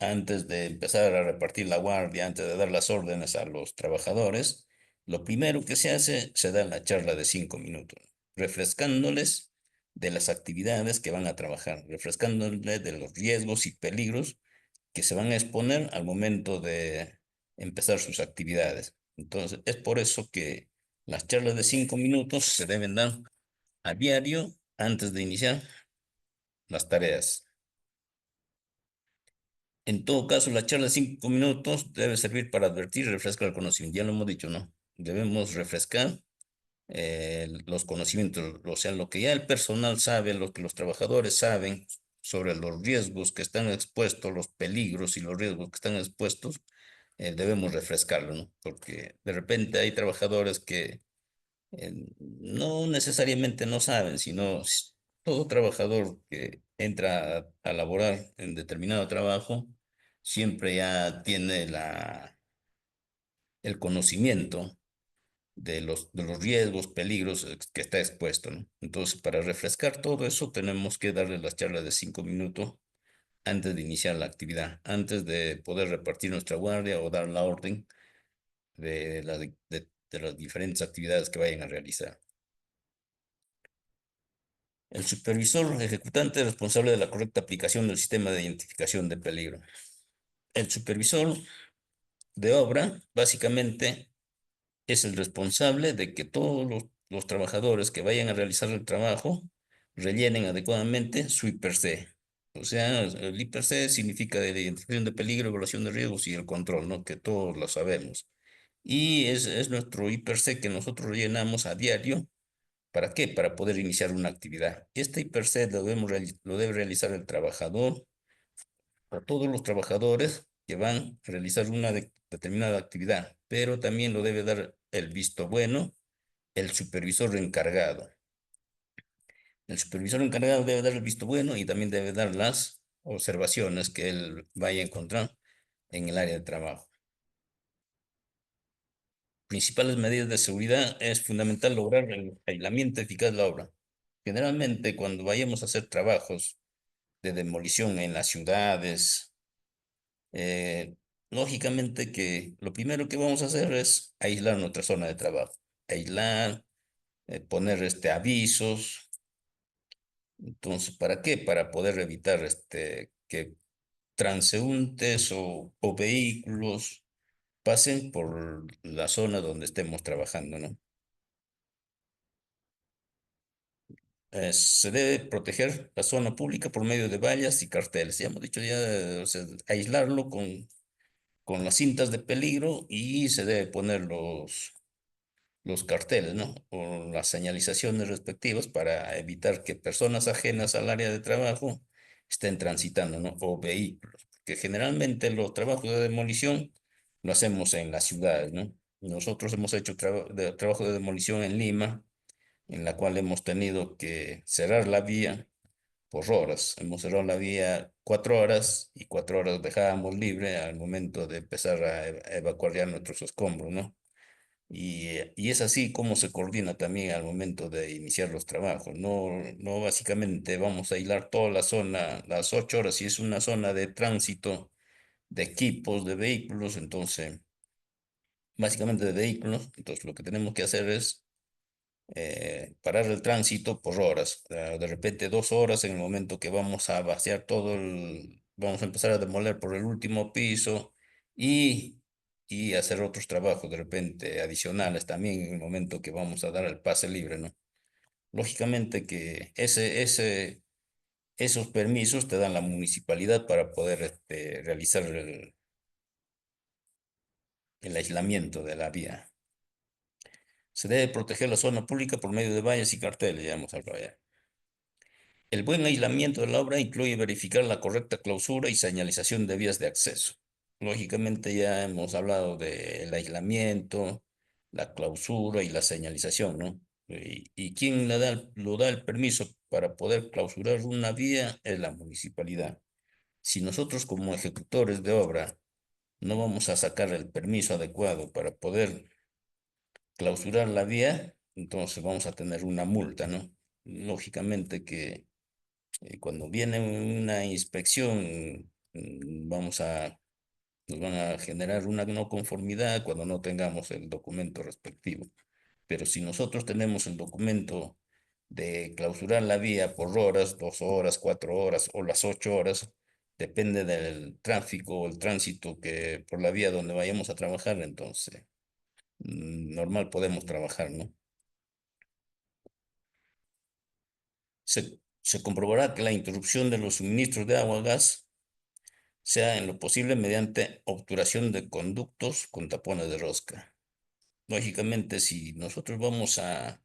antes de empezar a repartir la guardia, antes de dar las órdenes a los trabajadores, lo primero que se hace, se da la charla de 5 minutos, refrescándoles de las actividades que van a trabajar, refrescándoles de los riesgos y peligros que se van a exponer al momento de empezar sus actividades. Entonces, es por eso que las charlas de 5 minutos se deben dar a diario antes de iniciar las tareas. En todo caso, la charla de 5 minutos debe servir para advertir y refrescar el conocimiento. Ya lo hemos dicho, ¿no? Debemos refrescar los conocimientos, o sea, lo que ya el personal sabe, lo que los trabajadores saben sobre los riesgos que están expuestos, los peligros y los riesgos que están expuestos, debemos refrescarlo, ¿no? Porque de repente hay trabajadores que no necesariamente no saben, sino todo trabajador que entra a laborar en determinado trabajo siempre ya tiene el conocimiento de los riesgos, peligros que está expuesto, ¿no? Entonces, para refrescar todo eso, tenemos que darle las charlas de 5 minutos antes de iniciar la actividad, antes de poder repartir nuestra guardia o dar la orden de las diferentes actividades que vayan a realizar. El supervisor ejecutante es responsable de la correcta aplicación del sistema de identificación de peligro. El supervisor de obra, básicamente, es el responsable de que todos los trabajadores que vayan a realizar el trabajo rellenen adecuadamente su IPC. O sea, el IPC significa de la identificación de peligro, evaluación de riesgos y el control, ¿no? Que todos lo sabemos. Y es nuestro IPC que nosotros rellenamos a diario. ¿Para qué? Para poder iniciar una actividad. Este IPC lo debe realizar el trabajador o todos los trabajadores que van a realizar una determinada actividad, pero también lo debe dar el visto bueno el supervisor encargado. El supervisor encargado debe dar el visto bueno y también debe dar las observaciones que él vaya a encontrar en el área de trabajo. Principales medidas de seguridad: es fundamental lograr el aislamiento eficaz de la obra. Generalmente, cuando vayamos a hacer trabajos de demolición en las ciudades, eh, lógicamente que lo primero que vamos a hacer es aislar nuestra zona de trabajo. Aislar, poner avisos. Entonces, ¿para qué? Para poder evitar que transeúntes o vehículos pasen por la zona donde estemos trabajando, ¿no? Se debe proteger la zona pública por medio de vallas y carteles. Ya hemos dicho ya, o sea, aislarlo con las cintas de peligro y se debe poner los carteles, ¿no? O las señalizaciones respectivas para evitar que personas ajenas al área de trabajo estén transitando, ¿no? O vehículos, porque generalmente los trabajos de demolición lo hacemos en las ciudades, ¿no? Nosotros hemos hecho trabajo de demolición en Lima, en la cual hemos tenido que cerrar la vía por horas. Hemos cerrado la vía 4 horas y 4 horas dejábamos libre al momento de empezar a evacuar ya nuestros escombros, ¿no? Y es así como se coordina también al momento de iniciar los trabajos. No, no básicamente vamos a aislar toda la zona, las 8 horas, si es una zona de tránsito de equipos, de vehículos, entonces, básicamente de vehículos, entonces lo que tenemos que hacer es parar el tránsito por horas. De repente 2 horas en el momento que vamos a vaciar vamos a empezar a demoler por el último piso y, y hacer otros trabajos de repente adicionales también en el momento que vamos a dar el pase libre, ¿no? Lógicamente que esos permisos te dan la municipalidad para poder realizar el aislamiento de la vía. Se debe proteger la zona pública por medio de vallas y carteles, ya hemos hablado ya. El buen aislamiento de la obra incluye verificar la correcta clausura y señalización de vías de acceso. Lógicamente ya hemos hablado del aislamiento, la clausura y la señalización, ¿no? Y quien lo da el permiso para poder clausurar una vía es la municipalidad. Si nosotros como ejecutores de obra no vamos a sacar el permiso adecuado para poder clausurar la vía, entonces vamos a tener una multa, ¿no? Lógicamente que cuando viene una inspección, nos van a generar una no conformidad cuando no tengamos el documento respectivo. Pero si nosotros tenemos el documento de clausurar la vía por horas, 2 horas, 4 horas o las 8 horas, depende del tráfico o el tránsito que por la vía donde vayamos a trabajar, entonces normal podemos trabajar, ¿no? Se comprobará que la interrupción de los suministros de agua, gas, sea en lo posible mediante obturación de conductos con tapones de rosca. Lógicamente, si nosotros vamos a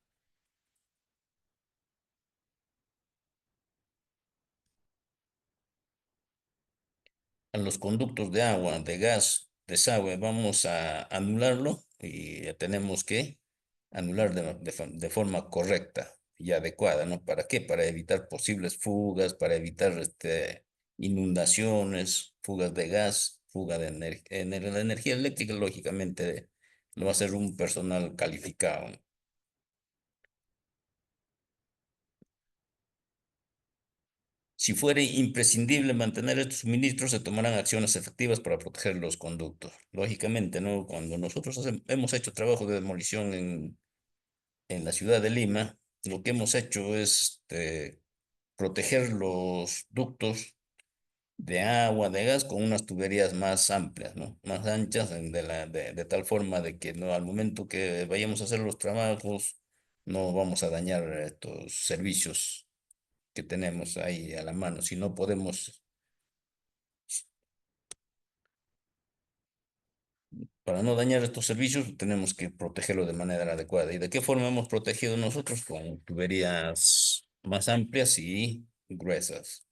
los conductos de agua, de gas, desagüe, vamos a anularlo y tenemos que anular de forma correcta y adecuada, ¿no? ¿Para qué? Para evitar posibles fugas, para evitar inundaciones, fugas de gas, fuga de la energía eléctrica, lógicamente lo va a hacer un personal calificado. Si fuere imprescindible mantener estos suministros, se tomarán acciones efectivas para proteger los conductos. Lógicamente, ¿no? Cuando nosotros hemos hecho trabajo de demolición en la ciudad de Lima, lo que hemos hecho es proteger los ductos de agua, de gas, con unas tuberías más amplias, ¿no? Más anchas, de tal forma de que no, al momento que vayamos a hacer los trabajos, no vamos a dañar estos servicios que tenemos ahí a la mano. Si no podemos, para no dañar estos servicios, tenemos que protegerlo de manera adecuada. ¿Y de qué forma hemos protegido nosotros? Con tuberías más amplias y gruesas.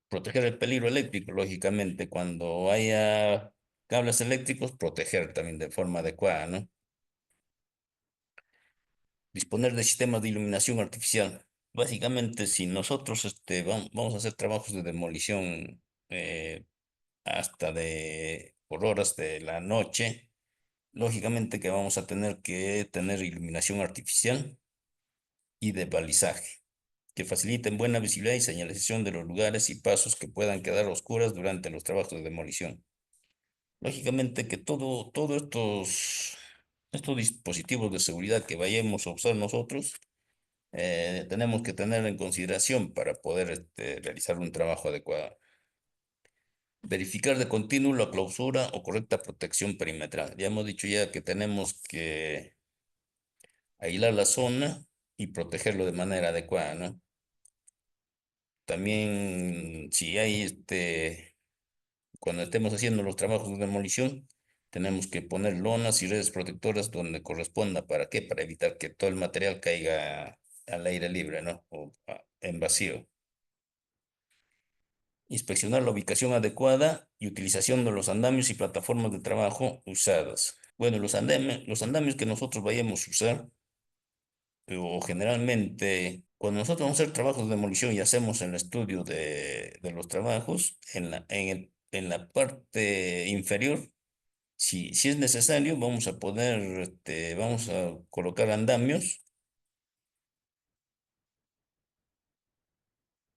Proteger el peligro eléctrico, lógicamente, cuando haya cables eléctricos, proteger también de forma adecuada, ¿no? Disponer de sistemas de iluminación artificial. Básicamente, si nosotros vamos a hacer trabajos de demolición hasta por horas de la noche, lógicamente que vamos a tener que tener iluminación artificial y de balizaje, que faciliten buena visibilidad y señalización de los lugares y pasos que puedan quedar oscuras durante los trabajos de demolición. Lógicamente que todos estos dispositivos de seguridad que vayamos a usar nosotros, tenemos que tener en consideración para poder realizar un trabajo adecuado. Verificar de continuo la clausura o correcta protección perimetral. Ya hemos dicho ya que tenemos que aislar la zona y protegerlo de manera adecuada, ¿no? También si hay cuando estemos haciendo los trabajos de demolición, tenemos que poner lonas y redes protectoras donde corresponda. ¿Para qué? Para evitar que todo el material caiga al aire libre, ¿no? O en vacío. Inspeccionar la ubicación adecuada y utilización de los andamios y plataformas de trabajo usadas. Bueno, los andamios que nosotros vayamos a usar, o generalmente, cuando nosotros vamos a hacer trabajos de demolición y hacemos el estudio de los trabajos, en la parte inferior, si es necesario, vamos a colocar andamios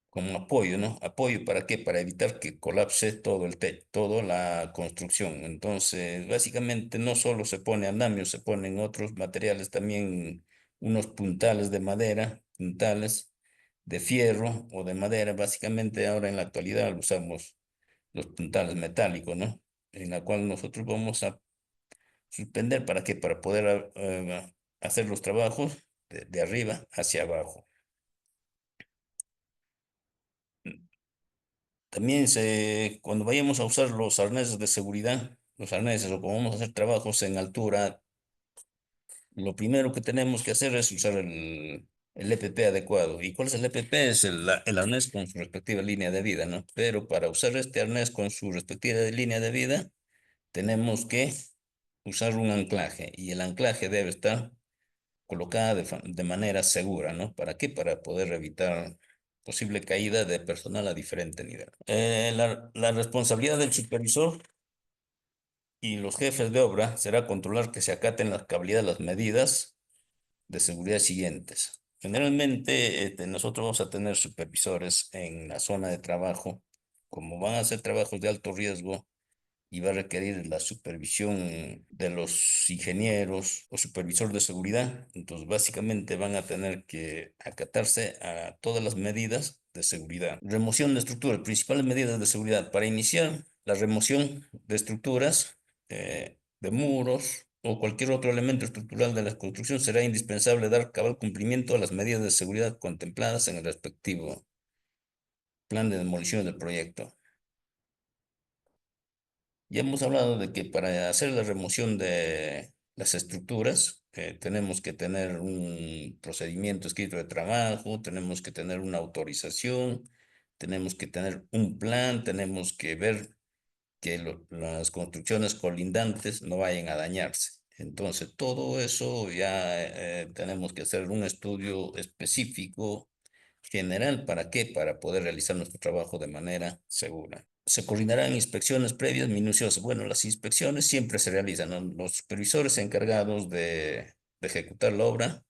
como apoyo, ¿no? ¿Apoyo para qué? Para evitar que colapse todo el techo, toda la construcción. Entonces, básicamente no solo se pone andamios, se ponen otros materiales también, unos puntales de madera, puntales de fierro o de madera. Básicamente ahora en la actualidad usamos los puntales metálicos, ¿no? en la cual nosotros vamos a suspender. ¿Para qué? Para poder hacer los trabajos de arriba hacia abajo. También cuando vayamos a usar los arneses de seguridad, los arneses o como vamos a hacer trabajos en altura, lo primero que tenemos que hacer es usar el EPP adecuado. ¿Y cuál es el EPP? Es el arnés con su respectiva línea de vida, ¿no? Pero para usar este arnés con su respectiva línea de vida, tenemos que usar un anclaje y el anclaje debe estar colocada de manera segura, ¿no? ¿Para qué? Para poder evitar posible caída de personal a diferente nivel. La responsabilidad del supervisor y los jefes de obra será controlar que se acaten la cabalidad de las medidas de seguridad siguientes. Generalmente, nosotros vamos a tener supervisores en la zona de trabajo. Como van a ser trabajos de alto riesgo, y va a requerir la supervisión de los ingenieros o supervisor de seguridad. Entonces, básicamente van a tener que acatarse a todas las medidas de seguridad. Remoción de estructuras, principales medidas de seguridad. Para iniciar la remoción de estructuras, de muros o cualquier otro elemento estructural de la construcción, será indispensable dar cabal cumplimiento a las medidas de seguridad contempladas en el respectivo plan de demolición del proyecto. Ya hemos hablado de que para hacer la remoción de las estructuras, tenemos que tener un procedimiento escrito de trabajo, tenemos que tener una autorización, tenemos que tener un plan, tenemos que ver que las construcciones colindantes no vayan a dañarse. Entonces, todo eso ya tenemos que hacer un estudio específico, general, ¿para qué? Para poder realizar nuestro trabajo de manera segura. Se coordinarán inspecciones previas minuciosas. Bueno, las inspecciones siempre se realizan, ¿no? Los supervisores encargados de ejecutar la obra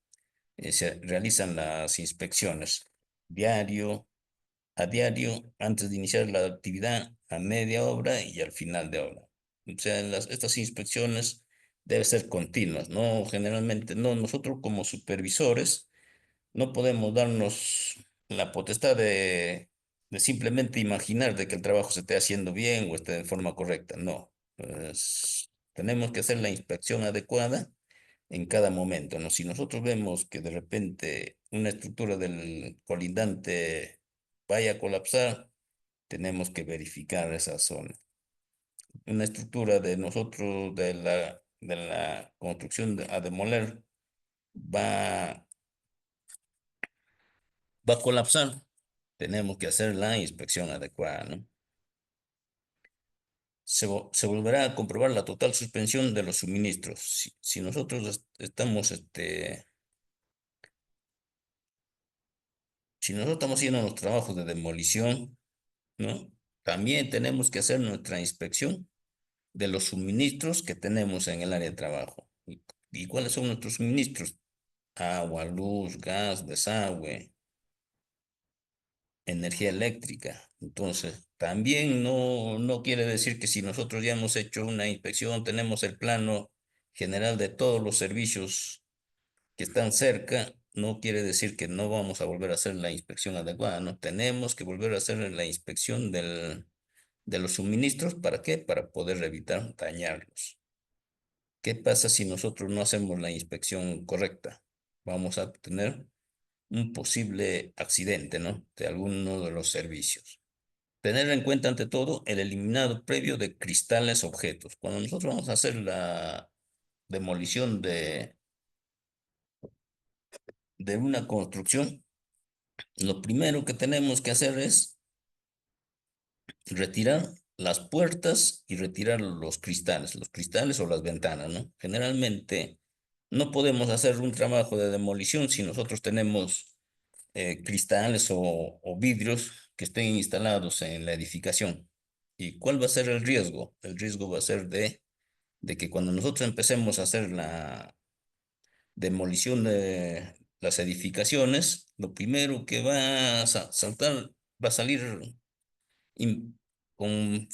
se realizan las inspecciones diario, a diario, antes de iniciar la actividad, a media obra y al final de obra. O sea, estas inspecciones deben ser continuas, ¿no? Generalmente, no, nosotros como supervisores no podemos darnos la potestad de simplemente imaginar de que el trabajo se esté haciendo bien o esté de forma correcta. No, tenemos que hacer la inspección adecuada en cada momento, ¿no? Si nosotros vemos que de repente una estructura del colindante vaya a colapsar, tenemos que verificar esa zona. Una estructura de nosotros, de la construcción a demoler, va, va a colapsar. Tenemos que hacer la inspección adecuada, ¿no? Se volverá a comprobar la total suspensión de los suministros. Si nosotros si nosotros estamos haciendo los trabajos de demolición, ¿no? También tenemos que hacer nuestra inspección de los suministros que tenemos en el área de trabajo. ¿Y cuáles son nuestros suministros? Agua, luz, gas, desagüe, energía eléctrica. Entonces, también no quiere decir que si nosotros ya hemos hecho una inspección, tenemos el plano general de todos los servicios que están cerca, no quiere decir que no vamos a volver a hacer la inspección adecuada, no tenemos que volver a hacer la inspección de los suministros. ¿Para qué? Para poder evitar dañarlos. ¿Qué pasa si nosotros no hacemos la inspección correcta? Vamos a tener un posible accidente, ¿no? De alguno de los servicios. Tener en cuenta ante todo el eliminado previo de cristales objetos. Cuando nosotros vamos a hacer la demolición de una construcción, lo primero que tenemos que hacer es retirar las puertas y retirar los cristales o las ventanas, ¿no? Generalmente no podemos hacer un trabajo de demolición si nosotros tenemos cristales o vidrios que estén instalados en la edificación. ¿Y cuál va a ser el riesgo? El riesgo va a ser de que cuando nosotros empecemos a hacer la demolición de las edificaciones, lo primero que va a saltar, va a salir in- con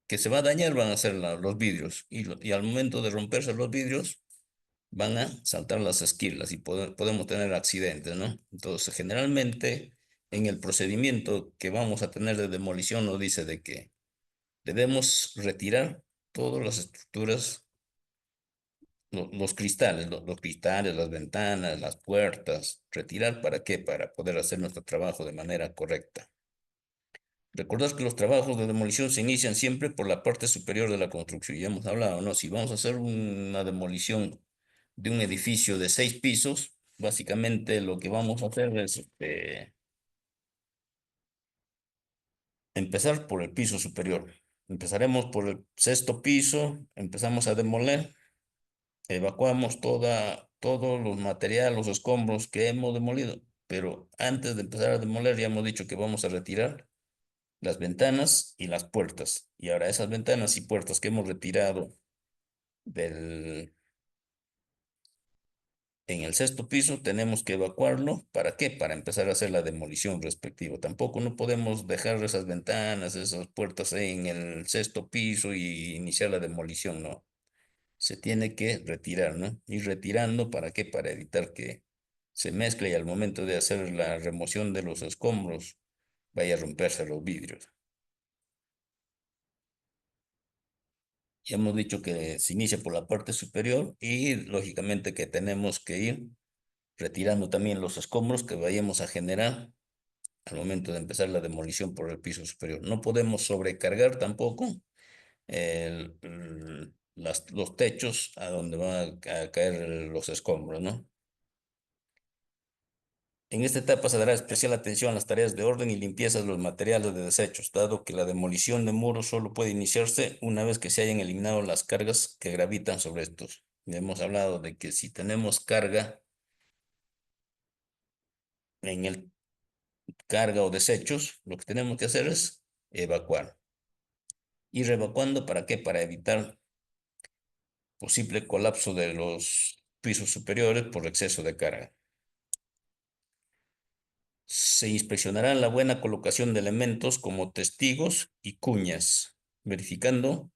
que se va a dañar, van a ser los vidrios. Y al momento de romperse los vidrios, van a saltar las esquirlas y podemos tener accidentes, ¿no? Entonces, generalmente en el procedimiento que vamos a tener de demolición nos dice de que Debemos retirar todas las estructuras, los cristales, los cristales, las ventanas, las puertas. ¿Retirar para qué? Para poder hacer nuestro trabajo de manera correcta. Recordad que los trabajos de demolición se inician siempre por la parte superior de la construcción. Ya hemos hablado, ¿no? Si vamos a hacer una demolición de un edificio de 6 pisos, básicamente lo que vamos a hacer es empezar por el piso superior. Empezaremos por el sexto piso, empezamos a demoler, evacuamos todos los materiales, los escombros que hemos demolido. Pero antes de empezar a demoler, ya hemos dicho que vamos a retirar las ventanas y las puertas. Y ahora esas ventanas y puertas que hemos retirado del, en el sexto piso, tenemos que evacuarlo. ¿Para qué? Para empezar a hacer la demolición respectiva. Tampoco no podemos dejar esas ventanas, esas puertas en el sexto piso y iniciar la demolición, no. Se tiene que retirar, ¿no? Ir retirando, ¿para qué? Para evitar que se mezcle y al momento de hacer la remoción de los escombros vaya a romperse los vidrios. Ya hemos dicho que se inicia por la parte superior y lógicamente que tenemos que ir retirando también los escombros que vayamos a generar al momento de empezar la demolición por el piso superior. No podemos sobrecargar tampoco los techos a donde van a caer los escombros, ¿no? En esta etapa se dará especial atención a las tareas de orden y limpieza de los materiales de desechos, dado que la demolición de muros solo puede iniciarse una vez que se hayan eliminado las cargas que gravitan sobre estos. Ya hemos hablado de que si tenemos en el carga o desechos, lo que tenemos que hacer es evacuar. Ir evacuando, ¿para qué? Para evitar posible colapso de los pisos superiores por exceso de carga. Se inspeccionará la buena colocación de elementos como testigos y cuñas, verificando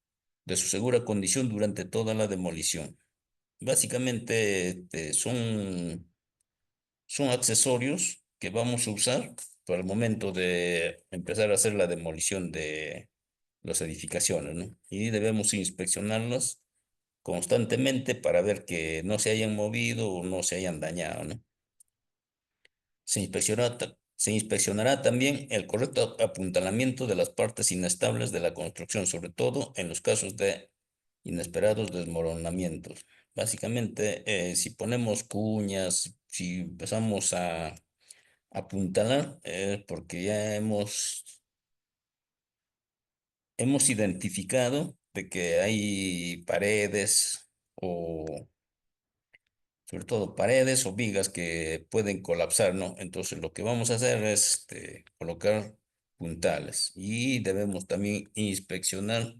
de su segura condición durante toda la demolición. Básicamente son accesorios que vamos a usar para el momento de empezar a hacer la demolición de las edificaciones, ¿no? Y debemos inspeccionarlas constantemente para ver que no se hayan movido o no se hayan dañado, ¿no? Se inspeccionará también el correcto apuntalamiento de las partes inestables de la construcción, sobre todo en los casos de inesperados desmoronamientos. Básicamente, si ponemos cuñas, si empezamos a apuntalar, porque ya hemos identificado de que hay paredes o sobre todo paredes o vigas que pueden colapsar, ¿no? Entonces lo que vamos a hacer es colocar puntales y debemos también inspeccionar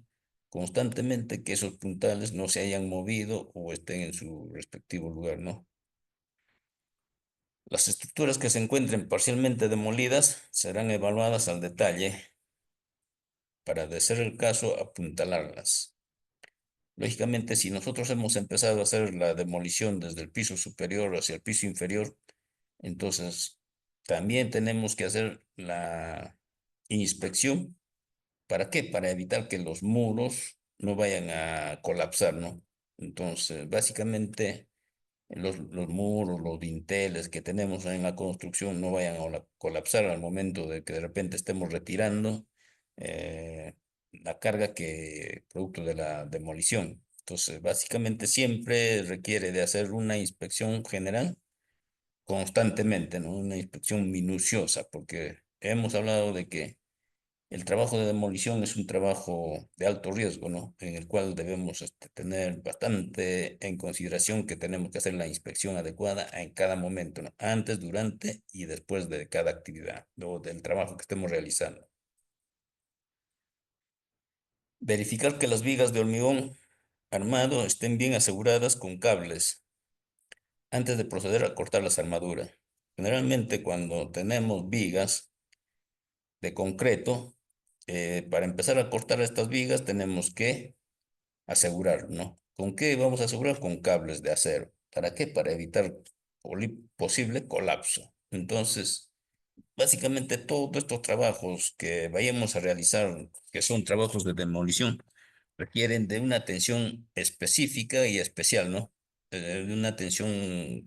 constantemente que esos puntales no se hayan movido o estén en su respectivo lugar, ¿no? Las estructuras que se encuentren parcialmente demolidas serán evaluadas al detalle para, de ser el caso, apuntalarlas. Lógicamente, si nosotros hemos empezado a hacer la demolición desde el piso superior hacia el piso inferior, entonces también tenemos que hacer la inspección. ¿Para qué? Para evitar que los muros no vayan a colapsar, ¿no? Entonces, básicamente, los muros, los dinteles que tenemos en la construcción no vayan a colapsar al momento de que de repente estemos retirando la carga que producto de la demolición. Entonces, básicamente siempre requiere de hacer una inspección general constantemente, ¿no? Una inspección minuciosa, porque hemos hablado de que el trabajo de demolición es un trabajo de alto riesgo, ¿no? En el cual debemos tener bastante en consideración que tenemos que hacer la inspección adecuada en cada momento, ¿no? Antes, durante y después de cada actividad o del trabajo que estemos realizando. Verificar que las vigas de hormigón armado estén bien aseguradas con cables antes de proceder a cortar las armaduras. Generalmente cuando tenemos vigas de concreto, para empezar a cortar estas vigas tenemos que asegurar, ¿no? ¿Con qué vamos a asegurar? Con cables de acero. ¿Para qué? Para evitar posible colapso. Entonces, básicamente todos estos trabajos que vayamos a realizar, que son trabajos de demolición, requieren de una atención específica y especial, ¿no? De una atención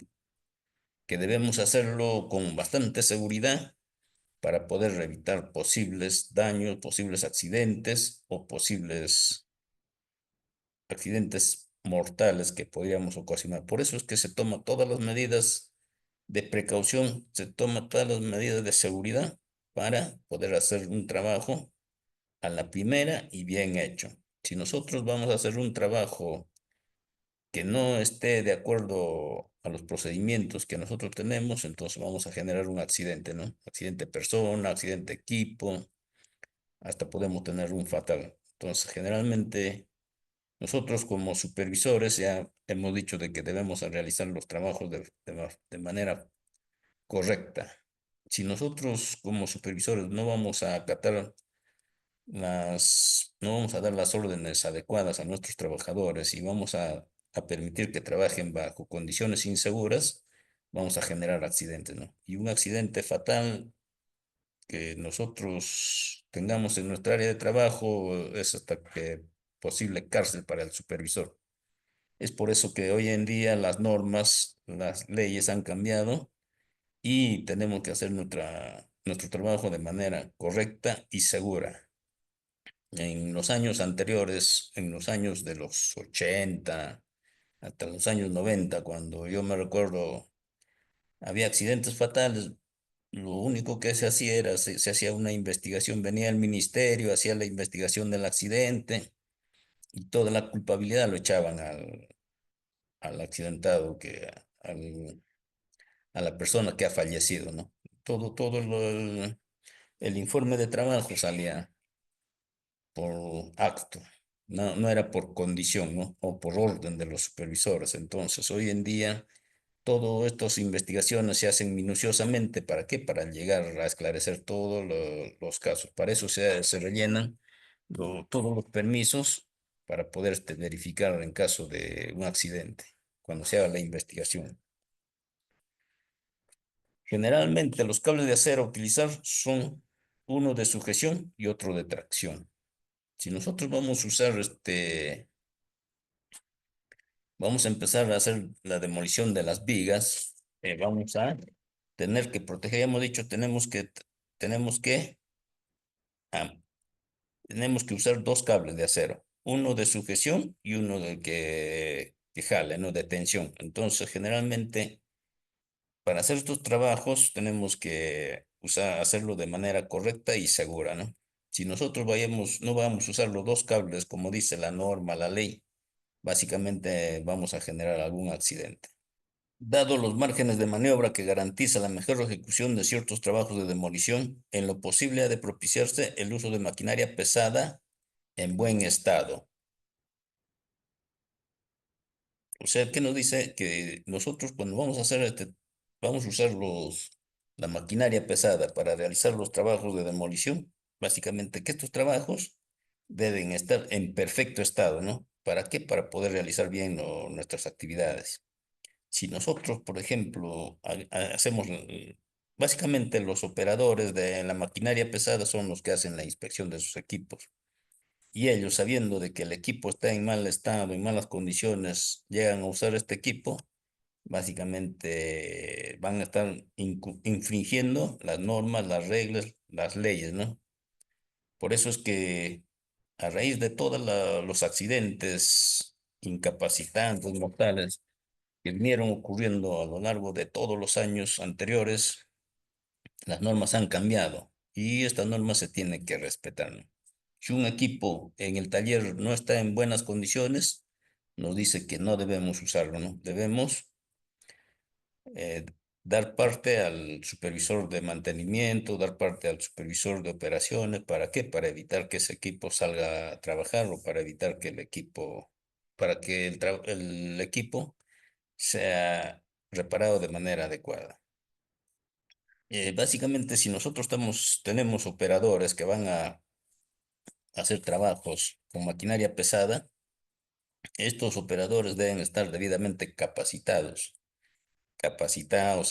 que debemos hacerlo con bastante seguridad para poder evitar posibles daños, posibles accidentes o posibles accidentes mortales que podríamos ocasionar. Por eso es que se toman todas las medidas de precaución, se toman todas las medidas de seguridad para poder hacer un trabajo a la primera y bien hecho. Si nosotros vamos a hacer un trabajo que no esté de acuerdo a los procedimientos que nosotros tenemos, entonces vamos a generar un accidente, ¿no? Accidente persona, accidente equipo, hasta podemos tener un fatal. Entonces, generalmente nosotros como supervisores ya hemos dicho de que debemos realizar los trabajos de manera correcta. Si nosotros como supervisores no vamos a acatar no vamos a dar las órdenes adecuadas a nuestros trabajadores y vamos a permitir que trabajen bajo condiciones inseguras, vamos a generar accidentes, ¿no? Y un accidente fatal que nosotros tengamos en nuestra área de trabajo es hasta que posible cárcel para el supervisor. Es por eso que hoy en día las normas, las leyes han cambiado y tenemos que hacer nuestro trabajo de manera correcta y segura. En los años anteriores, en los años de los 80 hasta los años 90, cuando yo me recuerdo, había accidentes fatales. Lo único que se hacía era, se hacía una investigación, venía el ministerio, hacía la investigación del accidente y toda la culpabilidad lo echaban al accidentado, a la persona que ha fallecido, ¿no? El informe de trabajo salía por acto, no era por condición, ¿no? O por orden de los supervisores. Entonces, hoy en día, todas estas investigaciones se hacen minuciosamente. ¿Para qué? Para llegar a esclarecer todos los casos. Para eso se rellenan todos los permisos para poder verificar en caso de un accidente, cuando se haga la investigación. Generalmente los cables de acero a utilizar son uno de sujeción y otro de tracción. Si nosotros vamos a usar vamos a empezar a hacer la demolición de las vigas, vamos a tener que proteger, ya hemos dicho, tenemos que, ah, tenemos que usar dos cables de acero, uno de sujeción y uno que jale, ¿no? De tensión. Entonces, generalmente, para hacer estos trabajos tenemos que hacerlo de manera correcta y segura, ¿no? Si nosotros no vamos a usar los dos cables como dice la norma, la ley, básicamente vamos a generar algún accidente. Dado los márgenes de maniobra que garantiza la mejor ejecución de ciertos trabajos de demolición, en lo posible ha de propiciarse el uso de maquinaria pesada en buen estado. O sea, ¿qué nos dice? Que nosotros cuando vamos a vamos a usar la maquinaria pesada para realizar los trabajos de demolición, básicamente que estos trabajos deben estar en perfecto estado, ¿no? ¿Para qué? Para poder realizar bien nuestras actividades. Si nosotros, por ejemplo, hacemos, básicamente los operadores de la maquinaria pesada son los que hacen la inspección de sus equipos. Y ellos, sabiendo de que el equipo está en mal estado, en malas condiciones, llegan a usar este equipo, básicamente van a estar infringiendo las normas, las reglas, las leyes, ¿no? Por eso es que a raíz de todos los accidentes incapacitantes, mortales, que vinieron ocurriendo a lo largo de todos los años anteriores, las normas han cambiado y estas normas se tienen que respetar, ¿no? Si un equipo en el taller no está en buenas condiciones, nos dice que no debemos usarlo, ¿no? Debemos eh, dar parte al supervisor de mantenimiento, dar parte al supervisor de operaciones. ¿Para qué? Para evitar que ese equipo salga a trabajar o para evitar que para que el equipo sea reparado de manera adecuada. Básicamente, si nosotros tenemos operadores que van a hacer trabajos con maquinaria pesada, estos operadores deben estar debidamente capacitados,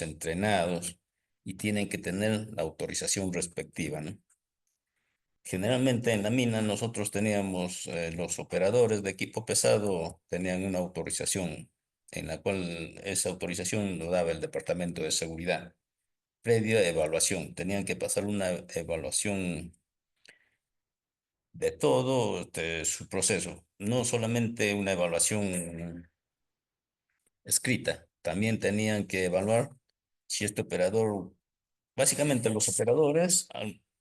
entrenados, y tienen que tener la autorización respectiva, ¿no? Generalmente en la mina nosotros teníamos, los operadores de equipo pesado tenían una autorización en la cual esa autorización lo daba el Departamento de Seguridad. Previa evaluación, tenían que pasar una evaluación de todo su proceso, no solamente una evaluación escrita, también tenían que evaluar si este operador, básicamente los operadores,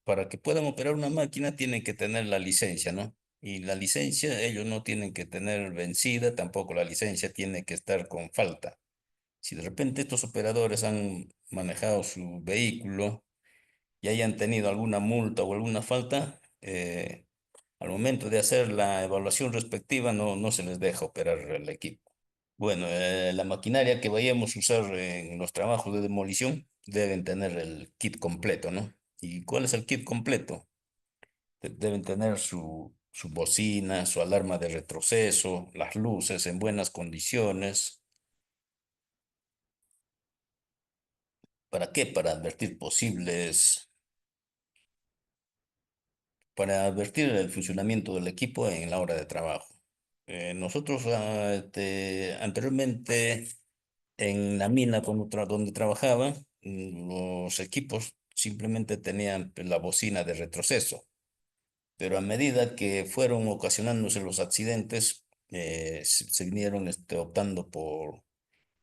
para que puedan operar una máquina, tienen que tener la licencia, ¿no? Y la licencia ellos no tienen que tener vencida, tampoco la licencia tiene que estar con falta. Si de repente estos operadores han manejado su vehículo y hayan tenido alguna multa o alguna falta, al momento de hacer la evaluación respectiva no se les deja operar el equipo. Bueno, la maquinaria que vayamos a usar en los trabajos de demolición deben tener el kit completo, ¿no? ¿Y cuál es el kit completo? Deben tener su bocina, su alarma de retroceso, las luces en buenas condiciones. ¿Para qué? Para advertir el funcionamiento del equipo en la hora de trabajo. Nosotros, anteriormente en la mina donde trabajaba, los equipos simplemente tenían pues, la bocina de retroceso, pero a medida que fueron ocasionándose los accidentes, se vinieron optando por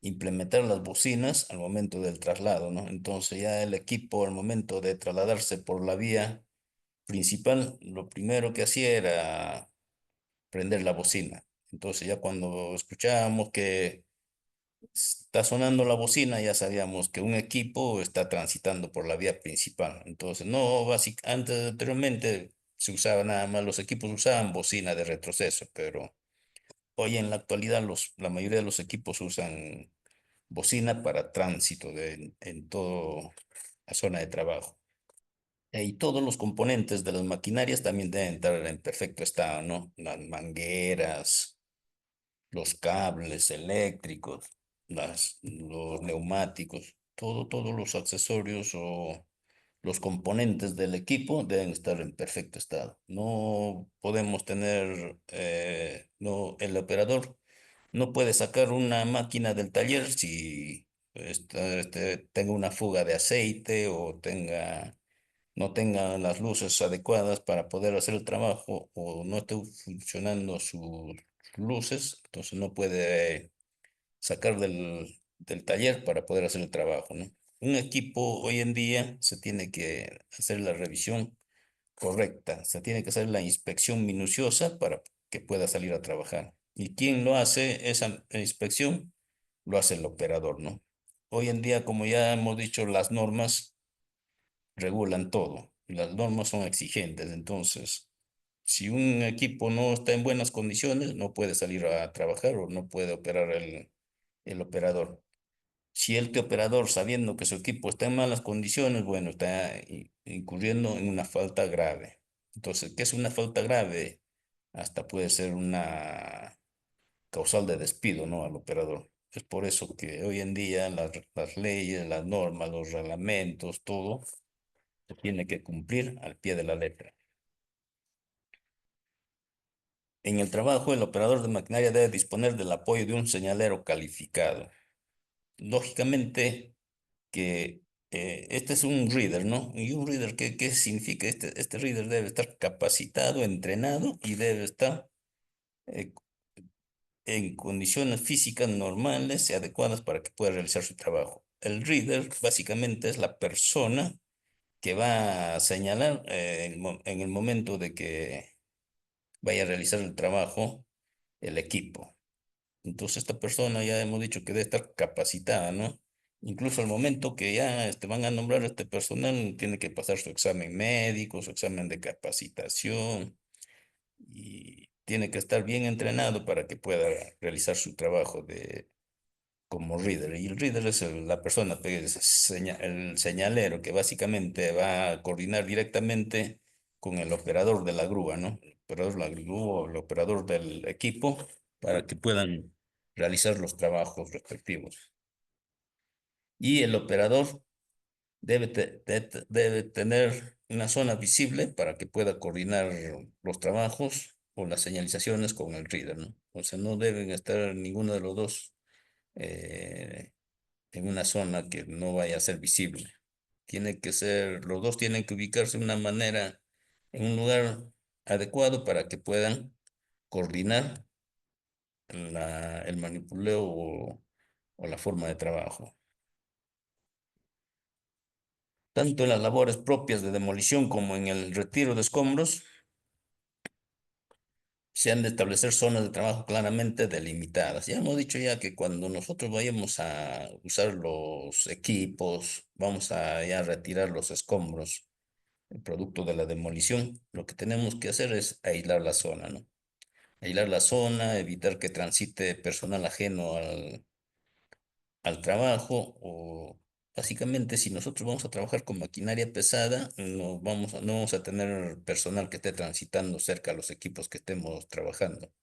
implementar las bocinas al momento del traslado, ¿no? Entonces ya el equipo al momento de trasladarse por la vía principal, lo primero que hacía era prender la bocina. Entonces ya cuando escuchábamos que está sonando la bocina, ya sabíamos que un equipo está transitando por la vía principal. Entonces, no, anteriormente se usaba nada más, los equipos usaban bocina de retroceso, pero hoy en la actualidad la mayoría de los equipos usan bocina para tránsito en toda la zona de trabajo. Y todos los componentes de las maquinarias también deben estar en perfecto estado, ¿no? Las mangueras, los cables eléctricos, los neumáticos, todos los accesorios o los componentes del equipo deben estar en perfecto estado. No podemos tener, no, el operador no puede sacar una máquina del taller si tenga una fuga de aceite o no tenga las luces adecuadas para poder hacer el trabajo o no esté funcionando sus luces, entonces no puede sacar del taller para poder hacer el trabajo, ¿no? Un equipo hoy en día se tiene que hacer la revisión correcta, se tiene que hacer la inspección minuciosa para que pueda salir a trabajar. ¿Y quién lo hace esa inspección? Lo hace el operador, ¿no? Hoy en día, como ya hemos dicho, las normas regulan todo y las normas son exigentes. Entonces, si un equipo no está en buenas condiciones, no puede salir a trabajar o no puede operar el operador. Si el operador, sabiendo que su equipo está en malas condiciones, bueno, está incurriendo en una falta grave. Entonces, ¿qué es una falta grave? Hasta puede ser una causal de despido, ¿no? Al operador. Es por eso que hoy en día las leyes, las normas, los reglamentos, todo se tiene que cumplir al pie de la letra. En el trabajo, el operador de maquinaria debe disponer del apoyo de un señalero calificado. Lógicamente que este es un reader, ¿no? Y un reader, ¿qué significa? Este reader debe estar capacitado, entrenado y debe estar eh, en condiciones físicas normales y adecuadas para que pueda realizar su trabajo. El reader básicamente es la persona que va a señalar en el momento de que vaya a realizar el trabajo el equipo. Entonces esta persona ya hemos dicho que debe estar capacitada, ¿no? Incluso al momento que ya van a nombrar a este personal, tiene que pasar su examen médico, su examen de capacitación y tiene que estar bien entrenado para que pueda realizar su trabajo como reader. Y el reader es la persona, pues, el señalero que básicamente va a coordinar directamente con el operador de la grúa, ¿no? El operador de la grúa o el operador del equipo para que puedan realizar los trabajos respectivos. Y el operador debe tener una zona visible para que pueda coordinar los trabajos o las señalizaciones con el reader, ¿no? O sea, no deben estar ninguno de los dos eh, en una zona que no vaya a ser visible. Tiene que ser, los dos tienen que ubicarse de una manera, en un lugar adecuado para que puedan coordinar el manipuleo o la forma de trabajo. Tanto en las labores propias de demolición como en el retiro de escombros, se han de establecer zonas de trabajo claramente delimitadas. Ya hemos dicho ya que cuando nosotros vayamos a usar los equipos, vamos a ya retirar los escombros, el producto de la demolición, lo que tenemos que hacer es aislar la zona, ¿no? Aislar la zona, evitar que transite personal ajeno al trabajo o básicamente si nosotros vamos a trabajar con maquinaria pesada, no vamos a tener personal que esté transitando cerca a los equipos que estemos trabajando.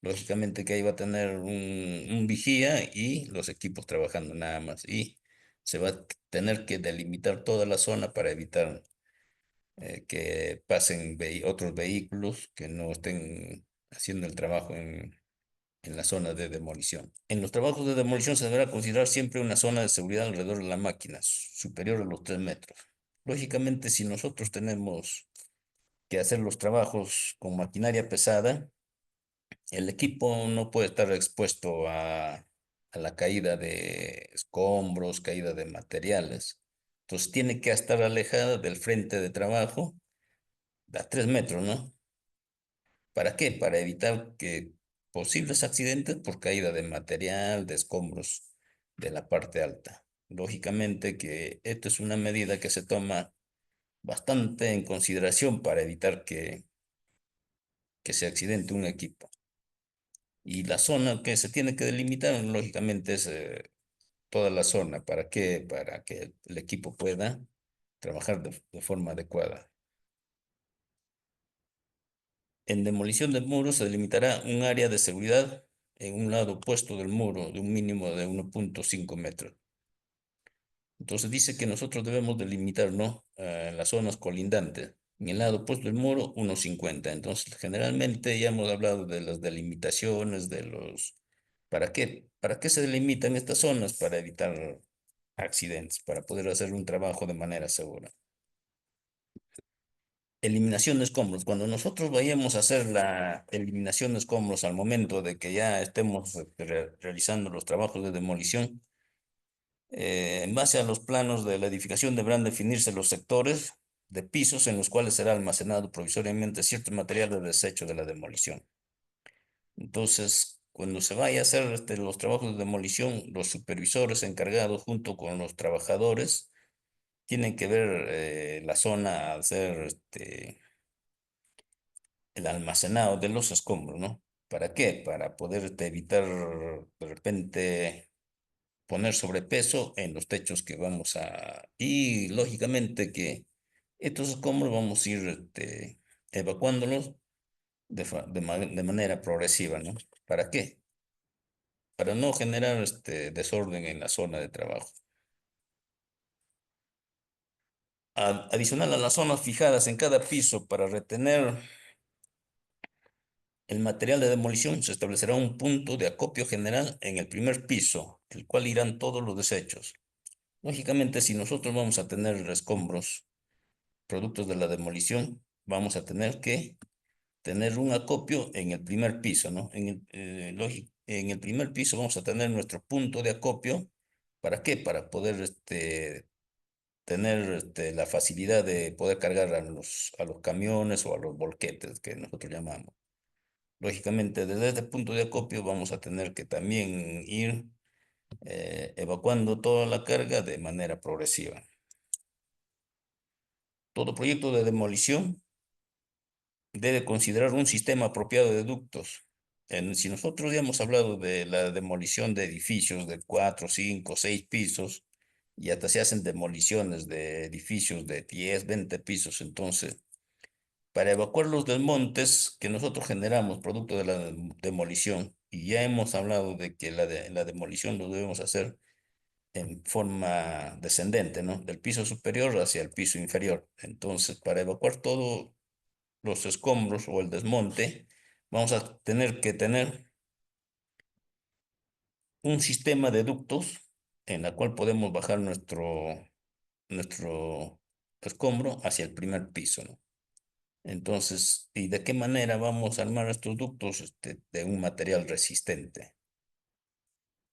Lógicamente que ahí va a tener un vigía y los equipos trabajando nada más. Y se va a tener que delimitar toda la zona para evitar que pasen otros vehículos que no estén haciendo el trabajo en la zona de demolición. En los trabajos de demolición se deberá considerar siempre una zona de seguridad alrededor de la máquina, superior a los 3 metros. Lógicamente, si nosotros tenemos que hacer los trabajos con maquinaria pesada, el equipo no puede estar expuesto a la caída de escombros, caída de materiales. Entonces tiene que estar alejada del frente de trabajo a 3 metros, ¿no? ¿Para qué? Para evitar que posibles accidentes por caída de material, de escombros de la parte alta. Lógicamente que esto es una medida que se toma bastante en consideración para evitar que se accidente un equipo. Y la zona que se tiene que delimitar, lógicamente, es toda la zona. ¿Para qué? Para que el equipo pueda trabajar de forma adecuada. En demolición de muros se delimitará un área de seguridad en un lado opuesto del muro de un mínimo de 1,5 metros. Entonces dice que nosotros debemos delimitar, ¿no? Las zonas colindantes. En el lado opuesto del muro, 1,50. Entonces, generalmente ya hemos hablado de las delimitaciones, de los... ¿Para qué? ¿Para qué se delimitan estas zonas? Para evitar accidentes, para poder hacer un trabajo de manera segura. Eliminación de escombros. Cuando nosotros vayamos a hacer la eliminación de escombros al momento de que ya estemos realizando los trabajos de demolición, en base a los planos de la edificación deberán definirse los sectores de pisos en los cuales será almacenado provisoriamente cierto material de desecho de la demolición. Entonces, cuando se vaya a hacer los trabajos de demolición, los supervisores encargados junto con los trabajadores tienen que ver la zona a hacer el almacenado de los escombros, ¿no? ¿Para qué? Para poder evitar de repente poner sobrepeso en los techos que vamos a... Y lógicamente que estos escombros vamos a ir evacuándolos de manera progresiva, ¿no? ¿Para qué? Para no generar desorden en la zona de trabajo. Adicional a las zonas fijadas en cada piso para retener el material de demolición, se establecerá un punto de acopio general en el primer piso, el cual irán todos los desechos. Lógicamente, si nosotros vamos a tener escombros productos de la demolición, vamos a tener que tener un acopio en el primer piso, ¿no? En el primer piso vamos a tener nuestro punto de acopio. ¿Para qué? Para poder tener la facilidad de poder cargar a los camiones o a los volquetes que nosotros llamamos. Lógicamente, desde este punto de acopio vamos a tener que también ir evacuando toda la carga de manera progresiva. Todo proyecto de demolición debe considerar un sistema apropiado de ductos. Si nosotros ya hemos hablado de la demolición de edificios de 4, 5, 6 pisos, y hasta se hacen demoliciones de edificios de 10, 20 pisos, entonces, para evacuar los desmontes que nosotros generamos producto de la demolición, y ya hemos hablado de que la demolición lo debemos hacer en forma descendente, ¿no? Del piso superior hacia el piso inferior. Entonces, para evacuar todos los escombros o el desmonte, vamos a tener que tener un sistema de ductos en la cual podemos bajar nuestro escombro hacia el primer piso, ¿no? Entonces, ¿y de qué manera vamos a armar estos ductos? De un material resistente.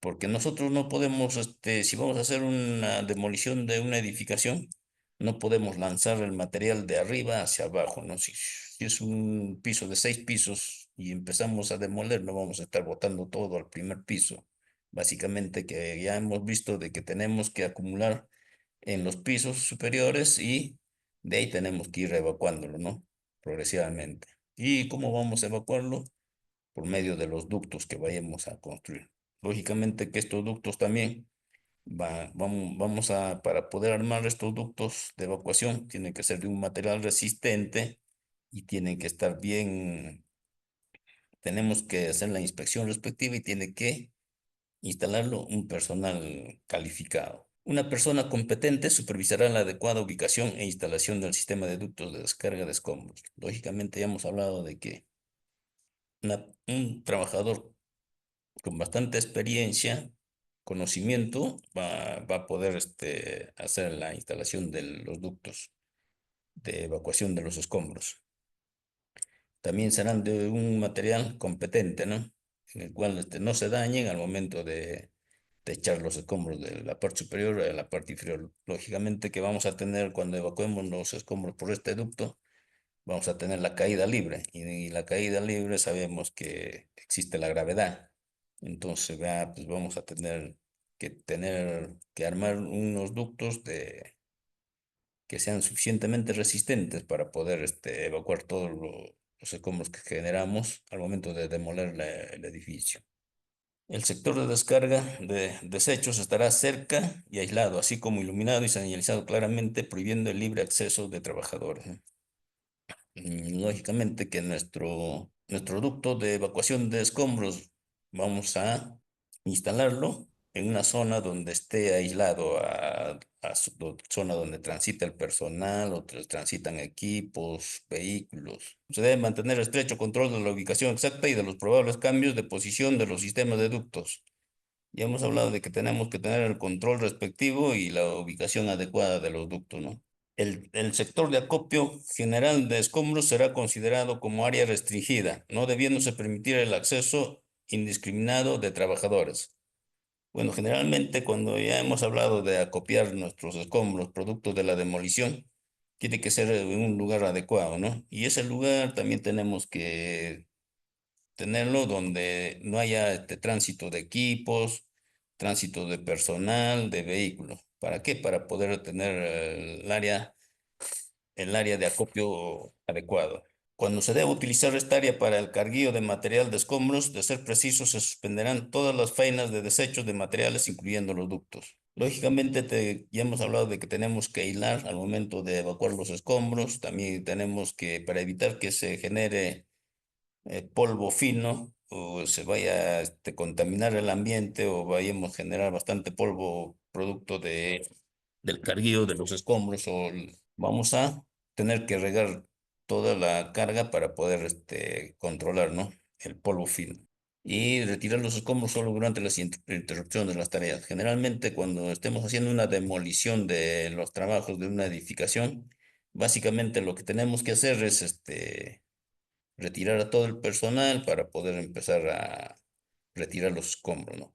Porque nosotros no podemos, si vamos a hacer una demolición de una edificación, no podemos lanzar el material de arriba hacia abajo, ¿no? Si es un piso de 6 pisos y empezamos a demoler, no vamos a estar botando todo al primer piso. Básicamente que ya hemos visto de que tenemos que acumular en los pisos superiores y de ahí tenemos que ir evacuándolo, ¿no? Progresivamente. ¿Y cómo vamos a evacuarlo? Por medio de los ductos que vayamos a construir. Lógicamente que estos ductos también vamos a, para poder armar estos ductos de evacuación, tienen que ser de un material resistente y tienen que estar bien, tenemos que hacer la inspección respectiva y tiene que instalarlo un personal calificado. Una persona competente supervisará la adecuada ubicación e instalación del sistema de ductos de descarga de escombros. Lógicamente ya hemos hablado de que un trabajador con bastante experiencia, conocimiento, va a poder hacer la instalación de los ductos de evacuación de los escombros. También serán de un material competente, ¿no? En el cual no se dañen al momento de echar los escombros de la parte superior a la parte inferior. Lógicamente que vamos a tener, cuando evacuemos los escombros por este ducto, vamos a tener la caída libre y la caída libre sabemos que existe la gravedad. Entonces, pues vamos a tener que armar unos ductos que sean suficientemente resistentes para poder evacuar todos los escombros que generamos al momento de demoler el edificio. El sector de descarga de desechos estará cerca y aislado, así como iluminado y señalizado claramente, prohibiendo el libre acceso de trabajadores, ¿no? Lógicamente que nuestro ducto de evacuación de escombros vamos a instalarlo en una zona donde esté aislado zona donde transita el personal o transitan equipos, vehículos. Se debe mantener estrecho control de la ubicación exacta y de los probables cambios de posición de los sistemas de ductos. Ya hemos hablado de que tenemos que tener el control respectivo y la ubicación adecuada de los ductos, ¿no? El sector de acopio general de escombros será considerado como área restringida, no debiéndose permitir el acceso indiscriminado de trabajadores. Bueno, generalmente cuando ya hemos hablado de acopiar nuestros escombros, productos de la demolición, tiene que ser en un lugar adecuado, ¿no? Y ese lugar también tenemos que tenerlo donde no haya tránsito de equipos, tránsito de personal, de vehículos. ¿Para qué? Para poder tener el área de acopio adecuado. Cuando se debe utilizar esta área para el carguío de material de escombros, de ser preciso, se suspenderán todas las faenas de desechos de materiales, incluyendo los ductos. Lógicamente, ya hemos hablado de que tenemos que hilar al momento de evacuar los escombros. También tenemos que, para evitar que se genere polvo fino o se vaya a contaminar el ambiente o vayamos a generar bastante polvo producto del carguío de los escombros vamos a tener que regar toda la carga para poder controlar, ¿no? El polvo fino. Y retirar los escombros solo durante las interrupciones de las tareas. Generalmente cuando estemos haciendo una demolición de los trabajos de una edificación, básicamente lo que tenemos que hacer es retirar a todo el personal para poder empezar a retirar los escombros, ¿no?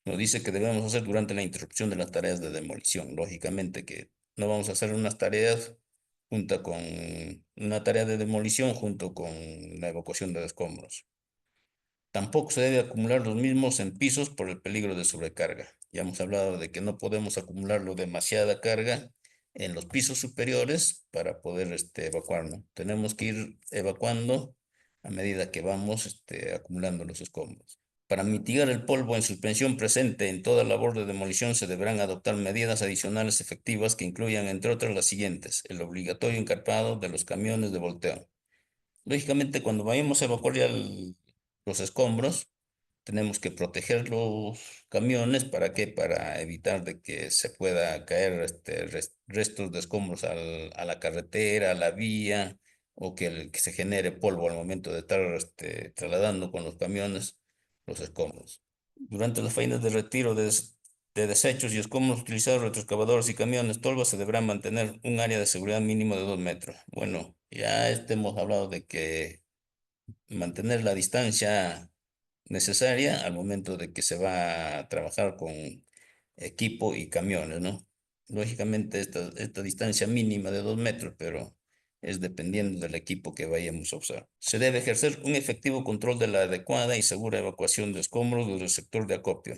Nos dice que debemos hacer durante la interrupción de las tareas de demolición. Lógicamente que no vamos a hacer unas tareas junto con una tarea de demolición junto con la evacuación de escombros. Tampoco se debe acumular los mismos en pisos por el peligro de sobrecarga. Ya hemos hablado de que no podemos acumularlo demasiada carga en los pisos superiores para poder evacuar, ¿no? Tenemos que ir evacuando a medida que vamos acumulando los escombros. Para mitigar el polvo en suspensión presente en toda labor de demolición se deberán adoptar medidas adicionales efectivas que incluyan, entre otras, las siguientes: el obligatorio encarpado de los camiones de volteo. Lógicamente, cuando vayamos a evacuar ya los escombros, tenemos que proteger los camiones. ¿Para qué? Para evitar de que se pueda caer restos de escombros a la carretera, a la vía, o que se genere polvo al momento de estar trasladando con los camiones los escombros. Durante las faenas de retiro de desechos y escombros utilizados retroexcavadores y camiones tolvas se deberá mantener un área de seguridad mínimo de 2 metros. Bueno, ya hemos hablado de que mantener la distancia necesaria al momento de que se va a trabajar con equipo y camiones, ¿no? Lógicamente esta distancia mínima de 2 metros, pero es dependiendo del equipo que vayamos a usar. Se debe ejercer un efectivo control de la adecuada y segura evacuación de escombros del sector de acopio.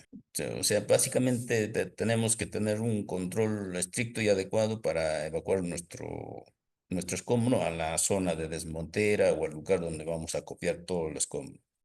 O sea, básicamente tenemos que tener un control estricto y adecuado para evacuar nuestro escombro a la zona de desmontera o al lugar donde vamos a copiar todo el escombro.